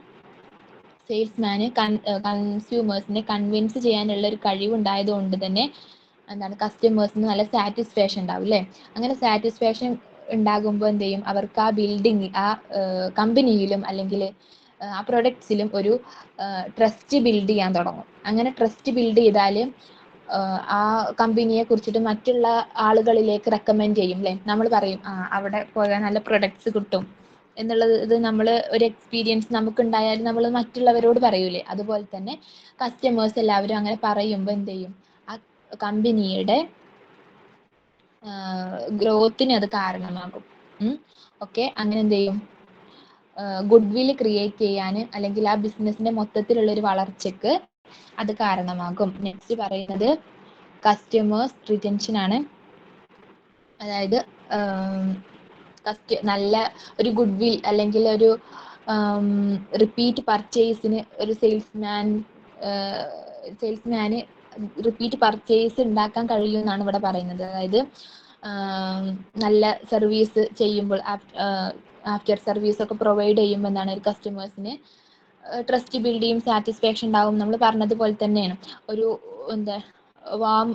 സെയിൽസ്മാന് കൺസ്യൂമേഴ്സിനെ കൺവിൻസ് ചെയ്യാനുള്ള ഒരു കഴിവുണ്ടായത് കൊണ്ട് തന്നെ കസ്റ്റമേഴ്സിന് നല്ല സാറ്റിസ്ഫാക്ഷൻ ഉണ്ടാവും, അല്ലേ? അങ്ങനെ സാറ്റിസ്ഫാക്ഷൻ ഉണ്ടാകുമ്പോൾ എന്ത് ചെയ്യും, അവർക്ക് ആ ബിൽഡിംഗ് ആ കമ്പനിയിലും അല്ലെങ്കിൽ ആ പ്രൊഡക്ട്സിലും ഒരു ട്രസ്റ്റ് ബിൽഡ് ചെയ്യാൻ തുടങ്ങും. അങ്ങനെ ട്രസ്റ്റ് ബിൽഡ് ചെയ്താൽ ആ കമ്പനിയെ കുറിച്ചിട്ട് മറ്റുള്ള ആളുകളിലേക്ക് റെക്കമെൻഡ് ചെയ്യും അല്ലേ. നമ്മൾ പറയും അവിടെ പോയാൽ നല്ല പ്രൊഡക്ട്സ് കിട്ടും എന്നുള്ളത്. ഇത് നമ്മൾ ഒരു എക്സ്പീരിയൻസ് നമുക്ക് ഉണ്ടായാലും നമ്മൾ മറ്റുള്ളവരോട് പറയൂലേ, അതുപോലെ തന്നെ കസ്റ്റമേഴ്സ് എല്ലാവരും അങ്ങനെ പറയുമ്പോൾ എന്ത് ചെയ്യും, ആ കമ്പനിയുടെ ഗ്രോത്തിന് അത് കാരണമാകും. ഓക്കെ, അങ്ങനെ എന്ത് ചെയ്യും, ഗുഡ് വിൽ ക്രിയേറ്റ് ചെയ്യാൻ അല്ലെങ്കിൽ ആ ബിസിനസിന്റെ മൊത്തത്തിലുള്ള ഒരു വളർച്ചയ്ക്ക് അത് കാരണമാകും. നെക്സ്റ്റ് പറയുന്നത് കസ്റ്റമേഴ്സ് റിറ്റൻഷൻ ആണ്. അതായത് നല്ല ഒരു ഗുഡ് വിൽ അല്ലെങ്കിൽ ഒരു റിപ്പീറ്റ് പർച്ചേസിന് ഒരു സെയിൽസ്മാന് റിപ്പീറ്റ് പർച്ചേസ് ഉണ്ടാക്കാൻ കഴിയുമെന്നാണ് ഇവിടെ പറയുന്നത്. അതായത് നല്ല സർവീസ് ചെയ്യുമ്പോൾ ആഫ്റ്റർ സർവീസ് ഒക്കെ പ്രൊവൈഡ് ചെയ്യുമ്പോൾ എന്താണ് ഒരു കസ്റ്റമേഴ്സിന് ട്രസ്റ്റ് ബിൽഡ് ചെയ്യും, സാറ്റിസ്ഫാക്ഷൻ ഉണ്ടാവും. നമ്മൾ പറഞ്ഞതുപോലെ തന്നെയാണ് ഒരു എന്താ വാം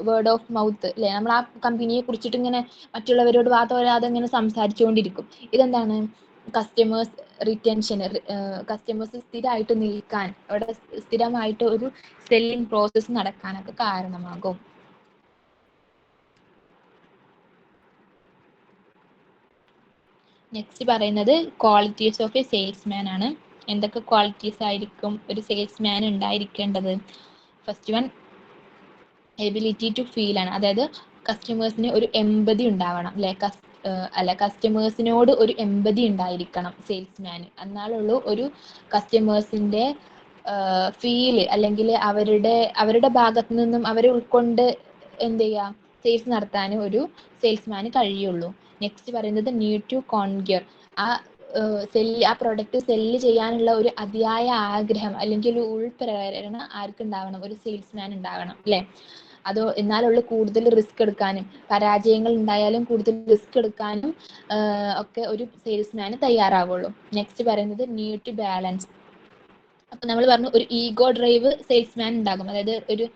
വേർഡ് ഓഫ് മൗത്ത് അല്ലെ, നമ്മൾ ആ കമ്പനിയെ കുറിച്ചിട്ട് ഇങ്ങനെ മറ്റുള്ളവരോട് വാതോരാതെ ഇങ്ങനെ സംസാരിച്ചുകൊണ്ടിരിക്കും. ഇതെന്താണ് കസ്റ്റമേഴ്സ് റിറ്റൻഷൻ, കസ്റ്റമേഴ്സ് സ്ഥിരമായിട്ട് നിൽക്കാൻ, അവിടെ സ്ഥിരമായിട്ട് ഒരു സെല്ലിംഗ് പ്രോസസ്സ് നടക്കാനൊക്കെ കാരണമാകും. നെക്സ്റ്റ് പറയുന്നത് ക്വാളിറ്റീസ് ഓഫ് എ സെയിൽസ്മാൻ ആണ്. എന്തൊക്കെ ക്വാളിറ്റീസ് ആയിരിക്കും ഒരു സെയിൽസ്മാൻ ഉണ്ടായിരിക്കേണ്ടത്? First one ability to feel ആണ്. അതായത് കസ്റ്റമേഴ്സിന് ഒരു എമ്പതി ഉണ്ടാവണം അല്ലെ, കസ്റ്റമേഴ്സിനോട് ഒരു എമ്പതി ഉണ്ടായിരിക്കണം സെയിൽസ്മാന്. എന്നാലുള്ളൂ ഒരു കസ്റ്റമേഴ്സിന്റെ ഫീല് അല്ലെങ്കിൽ അവരുടെ ഭാഗത്തു നിന്നും അവരെ ഉൾക്കൊണ്ട് എന്ത് ചെയ്യാം, സെയിൽസ് നടത്താൻ ഒരു സെയിൽസ്മാന് കഴിയുള്ളൂ. നെക്സ്റ്റ് പറയുന്നത് നീഡ് ടു കോൺക്വർ. ആ പ്രൊഡക്റ്റ് സെല്ല് ചെയ്യാനുള്ള ഒരു അതിയായ ആഗ്രഹം അല്ലെങ്കിൽ ഒരു ഉൾപ്രേരണ ആർക്കുണ്ടാവണം, ഒരു സെയിൽസ്മാൻ ഉണ്ടാവണം അല്ലെ. അതോ എന്നാലുള്ള കൂടുതൽ റിസ്ക് എടുക്കാനും, പരാജയങ്ങൾ ഉണ്ടായാലും കൂടുതൽ റിസ്ക് എടുക്കാനും ഒക്കെ ഒരു സെയിൽസ്മാന് തയ്യാറാവുള്ളൂ. നെക്സ്റ്റ് പറയുന്നത് നീഡ് ടു ബാലൻസ്. അപ്പൊ നമ്മൾ പറഞ്ഞു ഒരു ഈഗോ ഡ്രൈവ് സെയിൽസ്മാൻ ഉണ്ടാകും. അതായത് ഒരു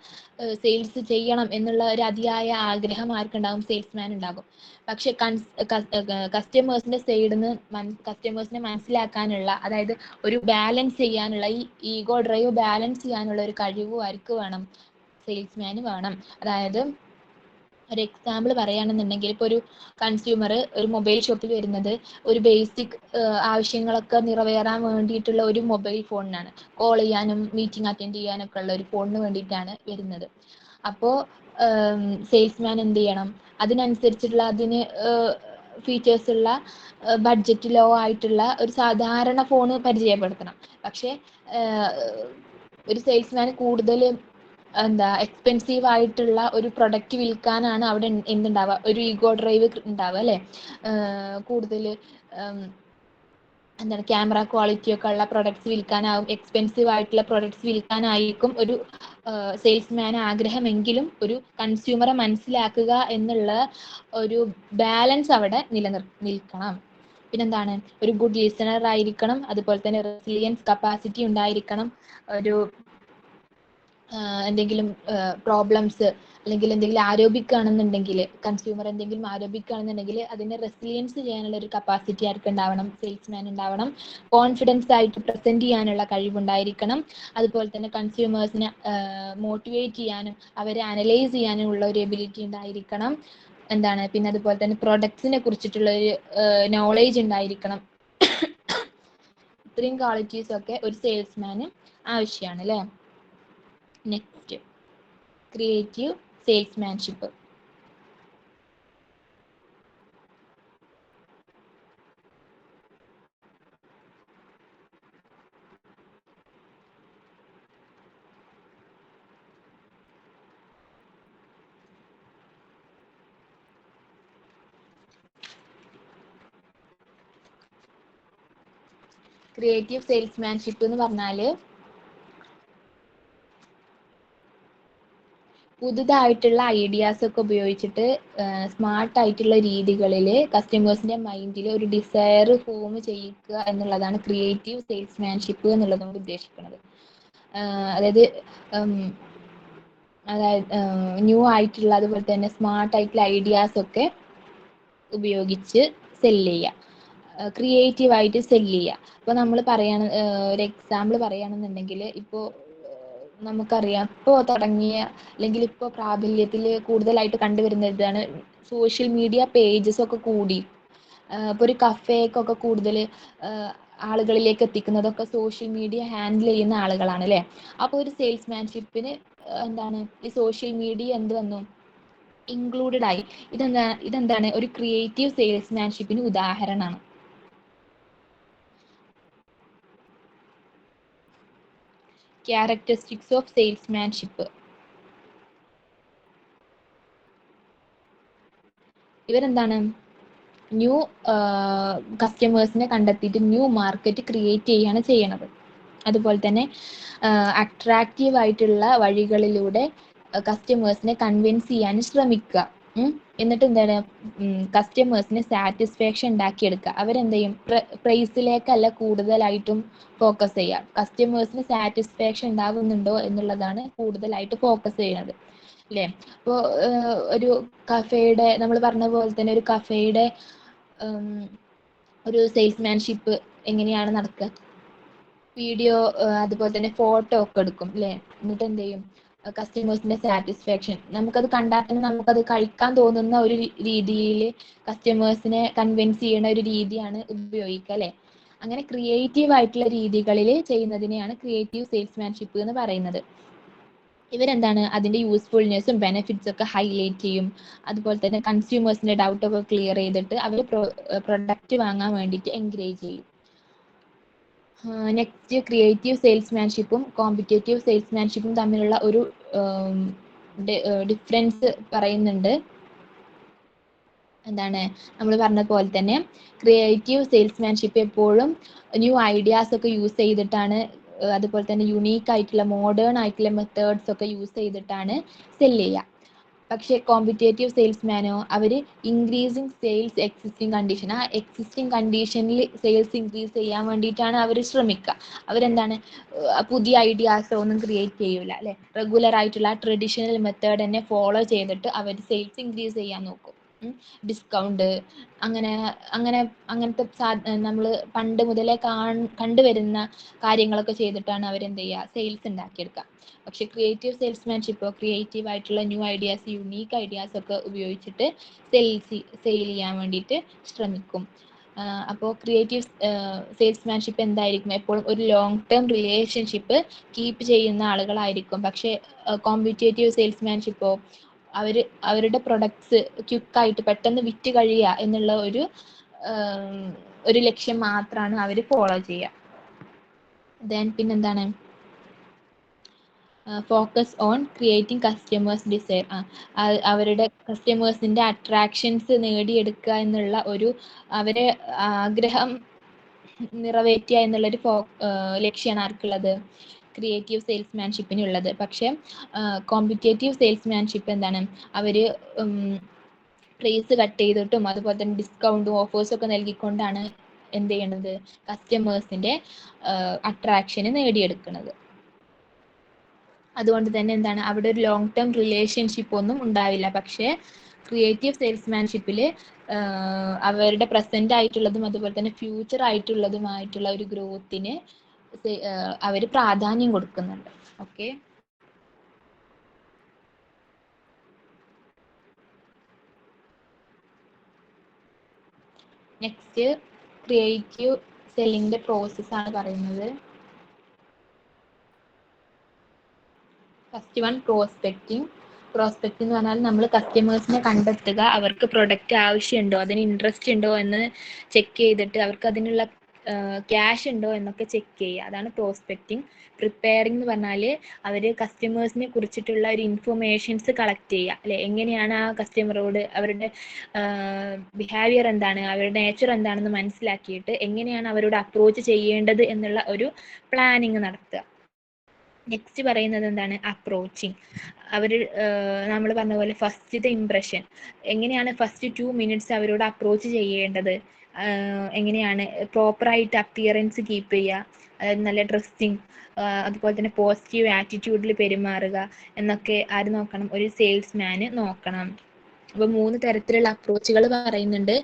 സെയിൽസ് ചെയ്യണം എന്നുള്ള ഒരു അതിയായ ആഗ്രഹം ആർക്കുണ്ടാകും, സെയിൽസ്മാൻ ഉണ്ടാകും. പക്ഷെ കസ്റ്റമേഴ്സിന്റെ സൈഡിൽ നിന്ന് കസ്റ്റമേഴ്സിനെ മനസ്സിലാക്കാനുള്ള, അതായത് ഒരു ബാലൻസ് ചെയ്യാനുള്ള, ഈ ഈഗോ ഡ്രൈവ് ബാലൻസ് ചെയ്യാനുള്ള ഒരു കഴിവ് ആർക്ക് വേണം, സെയിൽസ്മാന് വേണം. അതായത് ഒരു എക്സാമ്പിൾ പറയുകയാണെന്നുണ്ടെങ്കിൽ, ഇപ്പോൾ ഒരു കൺസ്യൂമർ ഒരു മൊബൈൽ ഷോപ്പിൽ വരുന്നത് ഒരു ബേസിക് ആവശ്യങ്ങളൊക്കെ നിറവേറാൻ വേണ്ടിയിട്ടുള്ള ഒരു മൊബൈൽ ഫോണിനാണ്. കോൾ ചെയ്യാനും മീറ്റിംഗ് അറ്റൻഡ് ചെയ്യാനൊക്കെ ഉള്ള ഒരു ഫോണിന് വേണ്ടിയിട്ടാണ് വരുന്നത്. അപ്പോൾ സെയിൽസ്മാൻ എന്ത് ചെയ്യണം, അതിനനുസരിച്ചുള്ള അതിന് ഫീച്ചേഴ്സ് ഉള്ള ബഡ്ജറ്റ് ലോ ആയിട്ടുള്ള ഒരു സാധാരണ ഫോണ് പരിചയപ്പെടുത്തണം. പക്ഷേ ഒരു സെയിൽസ്മാൻ കൂടുതൽ എക്സ്പെൻസീവ് ആയിട്ടുള്ള ഒരു പ്രൊഡക്റ്റ് വിൽക്കാനാണ് അവിടെ എന്തുണ്ടാവുക, ഒരു ഈഗോ ഡ്രൈവ് ഉണ്ടാവുക അല്ലെ. കൂടുതൽ ക്യാമറ ക്വാളിറ്റി ഒക്കെ ഉള്ള പ്രൊഡക്ട്സ് വിൽക്കാനാവും, എക്സ്പെൻസീവ് ആയിട്ടുള്ള പ്രൊഡക്ട്സ് വിൽക്കാനായിരിക്കും ഒരു സെയിൽസ്മാൻ ആഗ്രഹമെങ്കിലും ഒരു കൺസ്യൂമറെ മനസ്സിലാക്കുക എന്നുള്ള ഒരു ബാലൻസ് അവിടെ നിൽക്കണം. പിന്നെന്താണ്, ഒരു ഗുഡ് ലിസണർ ആയിരിക്കണം. അതുപോലെ തന്നെ റെസിലിയൻസ് കപ്പാസിറ്റി ഉണ്ടായിരിക്കണം. ഒരു എന്തെങ്കിലും പ്രോബ്ലംസ് അല്ലെങ്കിൽ എന്തെങ്കിലും ആരോപിക്കുകയാണെന്നുണ്ടെങ്കിൽ, കൺസ്യൂമർ എന്തെങ്കിലും ആരോപിക്കുകയാണെന്നുണ്ടെങ്കിൽ അതിനെ റെസിലിയൻസ് ചെയ്യാനുള്ള ഒരു കപ്പാസിറ്റി ആർക്ക് ഉണ്ടാവണം, സെയിൽസ്മാൻ ഉണ്ടാവണം. കോൺഫിഡൻസ് ആയിട്ട് പ്രസന്റ് ചെയ്യാനുള്ള കഴിവുണ്ടായിരിക്കണം. അതുപോലെ തന്നെ കൺസ്യൂമേഴ്സിനെ മോട്ടിവേറ്റ് ചെയ്യാനും അവരെ അനലൈസ് ചെയ്യാനും ഉള്ള ഒരു എബിലിറ്റി ഉണ്ടായിരിക്കണം. പിന്നെ അതുപോലെ തന്നെ പ്രൊഡക്ട്സിനെ കുറിച്ചിട്ടുള്ള ഒരു നോളേജ് ഉണ്ടായിരിക്കണം. ഇത്രയും ക്വാളിറ്റീസ് ഒക്കെ ഒരു സെയിൽസ്മാന് ആവശ്യമാണ് അല്ലേ. Next creative salesmanship. Creative salesmanship എന്ന് പറഞ്ഞാൽ പുതുതായിട്ടുള്ള ഐഡിയാസ് ഒക്കെ ഉപയോഗിച്ചിട്ട് സ്മാർട്ട് ആയിട്ടുള്ള രീതികളിൽ കസ്റ്റമേഴ്സിന്റെ മൈൻഡിൽ ഒരു ഡിസയർ ഫോം ചെയ്യിക്കുക എന്നുള്ളതാണ് ക്രിയേറ്റീവ് സെയിൽസ്മാൻഷിപ്പ് എന്നുള്ളതുകൊണ്ട് ഉദ്ദേശിക്കുന്നത്. അതായത് ന്യൂ ആയിട്ടുള്ള അതുപോലെ തന്നെ സ്മാർട്ട് ആയിട്ടുള്ള ഐഡിയാസ് ഒക്കെ ഉപയോഗിച്ച് സെല്ല് ചെയ്യുക, ക്രിയേറ്റീവായിട്ട് സെല്ല് ചെയ്യുക. ഇപ്പോൾ നമ്മൾ ഒരു എക്സാമ്പിൾ പറയുകയാണെന്നുണ്ടെങ്കിൽ, ഇപ്പോൾ നമുക്കറിയാം, ഇപ്പോൾ തുടങ്ങിയ അല്ലെങ്കിൽ ഇപ്പോൾ പ്രാബല്യത്തിൽ കൂടുതലായിട്ട് കണ്ടുവരുന്ന ഇതാണ് സോഷ്യൽ മീഡിയ പേജസ് ഒക്കെ കൂടി. ഇപ്പോൾ ഒരു കഫേക്കൊക്കെ കൂടുതൽ ആളുകളിലേക്ക് എത്തിക്കുന്നതൊക്കെ സോഷ്യൽ മീഡിയ ഹാൻഡിൽ ചെയ്യുന്ന ആളുകളാണ് അല്ലേ. അപ്പോൾ ഒരു സെയിൽസ്മാൻഷിപ്പിന് ഈ സോഷ്യൽ മീഡിയ എന്ത് വന്നു, ഇൻക്ലൂഡഡ് ആയി. ഇതെന്താണ് ഒരു ക്രിയേറ്റീവ് സെയിൽസ്മാൻഷിപ്പിന് ഉദാഹരണമാണ്. Characteristics of salesmanship. ഇവരെന്താണ് ന്യൂ കസ്റ്റമേഴ്സിനെ കണ്ടെത്തിയിട്ട് ന്യൂ മാർക്കറ്റ് ക്രിയേറ്റ് ചെയ്യുകയാണ് ചെയ്യണത്. അതുപോലെ തന്നെ അട്രാക്റ്റീവ് ആയിട്ടുള്ള വഴികളിലൂടെ കസ്റ്റമേഴ്സിനെ കൺവിൻസ് ചെയ്യാൻ ശ്രമിക്കുക. എന്നിട്ട് എന്താണ് കസ്റ്റമേഴ്സിന് സാറ്റിസ്ഫാക്ഷൻ ഉണ്ടാക്കിയെടുക്കുക. അവരെന്ത് ചെയ്യും, പ്രൈസിലേക്കല്ല കൂടുതലായിട്ടും ഫോക്കസ് ചെയ്യുക. കസ്റ്റമേഴ്സിന് സാറ്റിസ്ഫാക്ഷൻ ഉണ്ടാകുന്നുണ്ടോ എന്നുള്ളതാണ് കൂടുതലായിട്ട് ഫോക്കസ് ചെയ്യുന്നത് അല്ലേ. അപ്പോൾ ഒരു കഫേയുടെ, നമ്മൾ പറഞ്ഞ പോലെ തന്നെ ഒരു കഫേയുടെ ഒരു സെയിൽസ്മാൻഷിപ്പ് എങ്ങനെയാണ് നടക്കുക, വീഡിയോ അതുപോലെ തന്നെ ഫോട്ടോ ഒക്കെ എടുക്കും അല്ലേ. എന്നിട്ട് എന്ത് ചെയ്യും, കസ്റ്റമേഴ്സിന്റെ സാറ്റിസ്ഫാക്ഷൻ, നമുക്കത് കണ്ടാൽ തന്നെ നമുക്കത് കഴിക്കാൻ തോന്നുന്ന ഒരു രീതിയിൽ കസ്റ്റമേഴ്സിനെ കൺവിൻസ് ചെയ്യുന്ന ഒരു രീതിയാണ് ഉപയോഗിക്കുക അല്ലേ. അങ്ങനെ ക്രിയേറ്റീവ് ആയിട്ടുള്ള രീതികളിൽ ചെയ്യുന്നതിനെയാണ് ക്രിയേറ്റീവ് സെയിൽസ്മാൻഷിപ്പ് എന്ന് പറയുന്നത്. ഇവരെന്താണ് അതിന്റെ യൂസ്ഫുൾനെസ്സും ബെനിഫിറ്റ്സ് ഒക്കെ ഹൈലൈറ്റ് ചെയ്യും. അതുപോലെ തന്നെ കൺസ്യൂമേഴ്സിന്റെ ഡൗട്ട് ഒക്കെ ക്ലിയർ ചെയ്തിട്ട് അവർ പ്രൊഡക്റ്റ് വാങ്ങാൻ വേണ്ടിയിട്ട് എൻകറേജ് ചെയ്യും. നെക്സ്റ്റ്, ക്രിയേറ്റീവ് സെയിൽസ്മാൻഷിപ്പും കോമ്പറ്റേറ്റീവ് സെയിൽസ്മാൻഷിപ്പും തമ്മിലുള്ള ഒരു ഡിഫറൻസ് പറയുന്നുണ്ട്. നമ്മൾ പറഞ്ഞ പോലെ തന്നെ ക്രിയേറ്റീവ് സെയിൽസ്മാൻഷിപ്പ് എപ്പോഴും ന്യൂ ഐഡിയാസ് ഒക്കെ യൂസ് ചെയ്തിട്ടാണ്, അതുപോലെ തന്നെ യുണീക്ക് ആയിട്ടുള്ള മോഡേൺ ആയിട്ടുള്ള മെത്തേഡ്സ് ഒക്കെ യൂസ് ചെയ്തിട്ടാണ് സെല് ചെയ്യുക. പക്ഷേ കോമ്പറ്റേറ്റീവ് സെയിൽസ്മാനോ അവർ ഇൻക്രീസിങ് സെയിൽസ് എക്സിസ്റ്റിംഗ് കണ്ടീഷൻ, ആ എക്സിസ്റ്റിംഗ് കണ്ടീഷനിൽ സെയിൽസ് ഇൻക്രീസ് ചെയ്യാൻ വേണ്ടിയിട്ടാണ് അവർ ശ്രമിക്കുക. അവരെന്താണ് പുതിയ ഐഡിയാസ് ഒന്നും ക്രിയേറ്റ് ചെയ്യൂല അല്ലെ. റെഗുലർ ആയിട്ടുള്ള ട്രഡീഷണൽ മെത്തേഡ് തന്നെ ഫോളോ ചെയ്തിട്ട് അവർ സെയിൽസ് ഇൻക്രീസ് ചെയ്യാൻ നോക്കും. ഡിസ്കൗണ്ട് അങ്ങനത്തെ നമ്മൾ പണ്ട് മുതലേ കണ്ടുവരുന്ന കാര്യങ്ങളൊക്കെ ചെയ്തിട്ടാണ് അവരെന്ത് ചെയ്യുക, സെയിൽസ് ഉണ്ടാക്കിയെടുക്കുക. പക്ഷെ ക്രിയേറ്റീവ് സെയിൽസ്മാൻഷിപ്പോ ക്രിയേറ്റീവ് ആയിട്ടുള്ള ന്യൂ ഐഡിയാസ്, യുണീക്ക് ഐഡിയാസ് ഒക്കെ ഉപയോഗിച്ചിട്ട് സെയിൽ ചെയ്യാൻ വേണ്ടിയിട്ട് ശ്രമിക്കും. അപ്പോൾ ക്രിയേറ്റീവ് സെയിൽസ്മാൻഷിപ്പ് എന്തായിരിക്കും, എപ്പോഴും ഒരു ലോങ് ടേം റിലേഷൻഷിപ്പ് കീപ്പ് ചെയ്യുന്ന ആളുകളായിരിക്കും. പക്ഷേ കോമ്പറ്റേറ്റീവ് സെയിൽസ്മാൻഷിപ്പോ അവരുടെ പ്രൊഡക്ട്സ് ക്വിക്കായിട്ട് പെട്ടെന്ന് വിറ്റ് കഴിയുക എന്നുള്ള ഒരു ലക്ഷ്യം മാത്രമാണ് അവർ ഫോളോ ചെയ്യുക. പിന്നെന്താണ്, focus on creating customers desire, അവരുടെ കസ്റ്റമേഴ്സിന്റെ അട്രാക്ഷൻസ് നേടിയെടുക്കുക എന്നുള്ള അവരെ ആഗ്രഹം നിറവേറ്റുക എന്നുള്ളൊരു ലക്ഷ്യമാണ് ആർക്കുള്ളത്, ക്രിയേറ്റീവ് സെയിൽസ്മാൻഷിപ്പിനുള്ളത്. പക്ഷെ കോമ്പറ്റേറ്റീവ് സെയിൽസ്മാൻഷിപ്പ് എന്താണ്, അവർ പ്രൈസ് കട്ട് ചെയ്തിട്ടും അതുപോലെ തന്നെ ഡിസ്കൗണ്ടും ഓഫേഴ്സും ഒക്കെ നൽകിക്കൊണ്ടാണ് എന്ത് ചെയ്യണത്, കസ്റ്റമേഴ്സിന്റെ അട്രാക്ഷന് നേടിയെടുക്കുന്നത്. അതുകൊണ്ട് തന്നെ എന്താണ്, അവിടെ ഒരു ലോങ് ടേം റിലേഷൻഷിപ്പ് ഒന്നും ഉണ്ടാവില്ല. പക്ഷേ ക്രിയേറ്റീവ് സെയിൽസ്മാൻഷിപ്പിൽ അവരുടെ പ്രസന്റ് ആയിട്ടുള്ളതും അതുപോലെ തന്നെ ഫ്യൂച്ചർ ആയിട്ടുള്ളതുമായിട്ടുള്ള ഒരു ഗ്രോത്തിന് അവർ പ്രാധാന്യം കൊടുക്കുന്നുണ്ട്. ഓക്കെ, നെക്സ്റ്റ് ക്രിയേറ്റീവ് സെല്ലിങ്ങിന്റെ പ്രോസസ് ആണ് പറയുന്നത്. ഫസ്റ്റ് വൺ, പ്രോസ്പെക്റ്റിംഗ് എന്ന് പറഞ്ഞാൽ നമ്മൾ കസ്റ്റമേഴ്സിനെ കണ്ടെത്തുക, അവർക്ക് പ്രൊഡക്റ്റ് ആവശ്യമുണ്ടോ, അതിന് ഇൻട്രസ്റ്റ് ഉണ്ടോ എന്ന് ചെക്ക് ചെയ്തിട്ട് അവർക്ക് അതിനുള്ള ക്യാഷ് ഉണ്ടോ എന്നൊക്കെ ചെക്ക് ചെയ്യുക. അതാണ് പ്രോസ്പെക്റ്റിംഗ്. പ്രിപ്പയറിംഗ് എന്ന് പറഞ്ഞാൽ അവർ കസ്റ്റമേഴ്സിനെ കുറിച്ചിട്ടുള്ള ഒരു ഇൻഫർമേഷൻസ് കളക്ട് ചെയ്യുക അല്ലെ. എങ്ങനെയാണ് ആ കസ്റ്റമറോട് അവരുടെ ബിഹേവിയർ എന്താണ്, അവരുടെ നേച്ചർ എന്താണെന്ന് മനസ്സിലാക്കിയിട്ട് എങ്ങനെയാണ് അവരോട് അപ്രോച്ച് ചെയ്യേണ്ടത് എന്നുള്ള ഒരു പ്ലാനിങ് നടത്തുക. നെക്സ്റ്റ് പറയുന്നത് എന്താണ്, അപ്രോച്ചിങ്. നമ്മൾ പറഞ്ഞ പോലെ ഫസ്റ്റത്തെ ഇംപ്രഷൻ, എങ്ങനെയാണ് ഫസ്റ്റ് 2 minutes അവരോട് അപ്രോച്ച് ചെയ്യേണ്ടത്, എങ്ങനെയാണ് പ്രോപ്പറായിട്ട് അപ്പിയറൻസ് കീപ്പ് ചെയ്യുക, അതായത് നല്ല ഡ്രസ്സിങ്, അതുപോലെ തന്നെ പോസിറ്റീവ് ആറ്റിറ്റ്യൂഡിൽ പെരുമാറുക എന്നൊക്കെ ആര് നോക്കണം, ഒരു സെയിൽസ്മാന് നോക്കണം. അപ്പോൾ 3 തരത്തിലുള്ള അപ്രോച്ചുകൾ പറയുന്നുണ്ട്.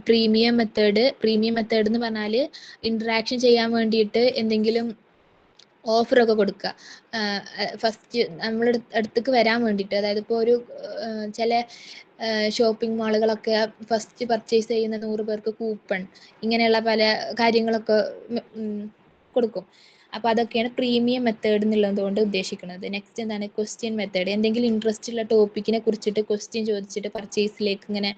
പ്രീമിയം മെത്തേഡ് എന്ന് പറഞ്ഞാൽ ഇന്ററാക്ഷൻ ചെയ്യാൻ വേണ്ടിയിട്ട് എന്തെങ്കിലും ഓഫറൊക്കെ കൊടുക്കുക, ഫസ്റ്റ് നമ്മൾ അടുത്തേക്ക് വരാൻ വേണ്ടിയിട്ട്. അതായത് ഇപ്പോൾ ഒരു ചില ഷോപ്പിംഗ് മാളുകളൊക്കെ ഫസ്റ്റ് പർച്ചേസ് ചെയ്യുന്ന 100 പേർക്ക് കൂപ്പൺ, ഇങ്ങനെയുള്ള പല കാര്യങ്ങളൊക്കെ കൊടുക്കും. അപ്പോൾ അതൊക്കെയാണ് പ്രീമിയം മെത്തേഡ് എന്നുള്ളതുകൊണ്ട് ഉദ്ദേശിക്കുന്നത്. നെക്സ്റ്റ് എന്താണ് ക്വസ്റ്റ്യൻ മെത്തേഡ്. എന്തെങ്കിലും ഇൻട്രസ്റ്റ് ഉള്ള ടോപ്പിക്കിനെ കുറിച്ചിട്ട് ക്വസ്റ്റ്യൻ ചോദിച്ചിട്ട് പർച്ചേസിലേക്ക് ഇങ്ങനെ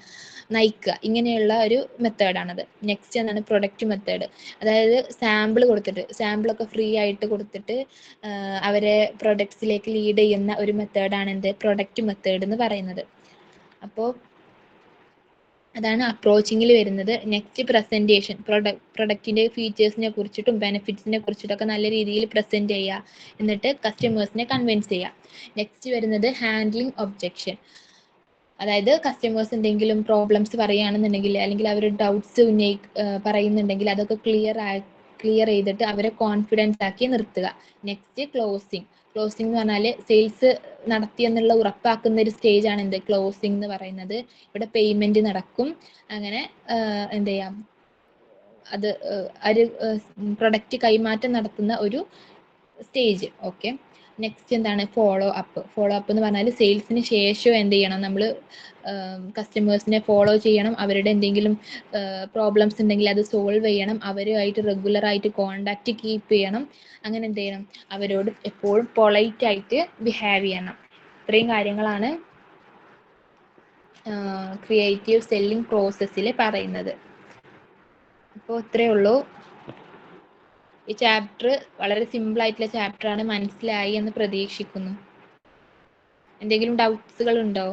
നയിക്കുക, ഇങ്ങനെയുള്ള ഒരു മെത്തേഡാണത്. നെക്സ്റ്റ് എന്താണ് പ്രൊഡക്റ്റ് മെത്തേഡ്. അതായത് സാമ്പിളൊക്കെ ഫ്രീ ആയിട്ട് കൊടുത്തിട്ട് അവരെ പ്രൊഡക്ട്സിലേക്ക് ലീഡ് ചെയ്യുന്ന ഒരു മെത്തേഡാണ് എന്ത് പ്രൊഡക്റ്റ് മെത്തേഡ് എന്ന് പറയുന്നത്. അപ്പോൾ അതാണ് അപ്രോച്ചിങ്ങിൽ വരുന്നത്. Next presentation. പ്രൊഡക്റ്റിൻ്റെ ഫീച്ചേഴ്സിനെ കുറിച്ചിട്ടും ബെനിഫിറ്റ്സിനെ കുറിച്ചിട്ടൊക്കെ നല്ല രീതിയിൽ പ്രസൻറ്റ് ചെയ്യുക, എന്നിട്ട് കസ്റ്റമേഴ്സിനെ കൺവിൻസ് ചെയ്യുക. നെക്സ്റ്റ് വരുന്നത് ഹാൻഡ്ലിംഗ് ഒബ്ജെക്ഷൻ. അതായത് കസ്റ്റമേഴ്സ് എന്തെങ്കിലും പ്രോബ്ലംസ് പറയുകയാണെന്നുണ്ടെങ്കിൽ, അല്ലെങ്കിൽ അവർ ഡൗട്ട്സ് പറയുന്നുണ്ടെങ്കിൽ അതൊക്കെ ക്ലിയർ ചെയ്തിട്ട് അവരെ കോൺഫിഡൻസ് ആക്കി നിർത്തുക. നെക്സ്റ്റ് ക്ലോസിംഗ് എന്ന് പറഞ്ഞാൽ സെയിൽസ് നടത്തിയെന്നുള്ള ഉറപ്പാക്കുന്ന ഒരു സ്റ്റേജ് ആണ് എന്ത് ക്ലോസിംഗ് എന്ന് പറയുന്നത്. ഇവിടെ പേയ്മെന്റ് നടക്കും. അങ്ങനെ എന്ത് ചെയ്യാം, അത് ഒരു പ്രൊഡക്റ്റ് കൈമാറ്റം നടത്തുന്ന ഒരു സ്റ്റേജ്. ഓക്കെ. നെക്സ്റ്റ് എന്താണ് ഫോളോ അപ്പ് എന്ന് പറഞ്ഞാൽ സെയിൽസിന് ശേഷം എന്ത് ചെയ്യണം, നമ്മൾ കസ്റ്റമേഴ്സിനെ ഫോളോ ചെയ്യണം. അവരുടെ എന്തെങ്കിലും പ്രോബ്ലംസ് ഉണ്ടെങ്കിൽ അത് സോൾവ് ചെയ്യണം. അവരുമായിട്ട് റെഗുലറായിട്ട് കോണ്ടാക്ട് കീപ്പ് ചെയ്യണം. അങ്ങനെ എന്ത് ചെയ്യണം, അവരോട് എപ്പോഴും പൊളൈറ്റ് ആയിട്ട് ബിഹേവ് ചെയ്യണം. ഇത്രയും കാര്യങ്ങളാണ് ക്രിയേറ്റീവ് സെല്ലിംഗ് പ്രോസസ്സിൽ പറയുന്നത്. അപ്പോൾ ഇത്രയേ ഉള്ളൂ. ഈ ചാപ്റ്റർ വളരെ സിമ്പിൾ ആയിട്ടുള്ള ചാപ്റ്റർ ആണ്, മനസ്സിലായി എന്ന് പ്രതീക്ഷിക്കുന്നു. എന്തെങ്കിലും ഡൗട്ട്സുകൾ ഉണ്ടോ?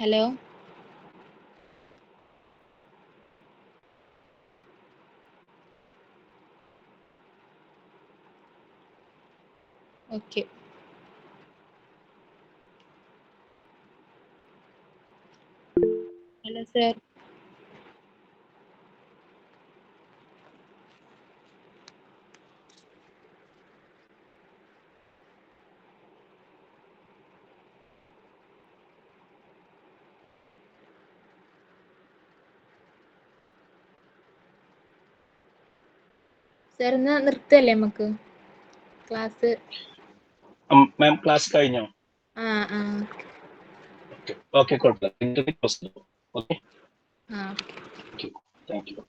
Hello, okay. Hello sir. Sir എന്നാ നിർത്തല്ലേ നമുക്ക് ക്ലാസ്? മാം ക്ലാസ് കഴിഞ്ഞോ? ഓക്കെ കുഴപ്പമില്ല. ഓക്കെ. ആ. Thank you.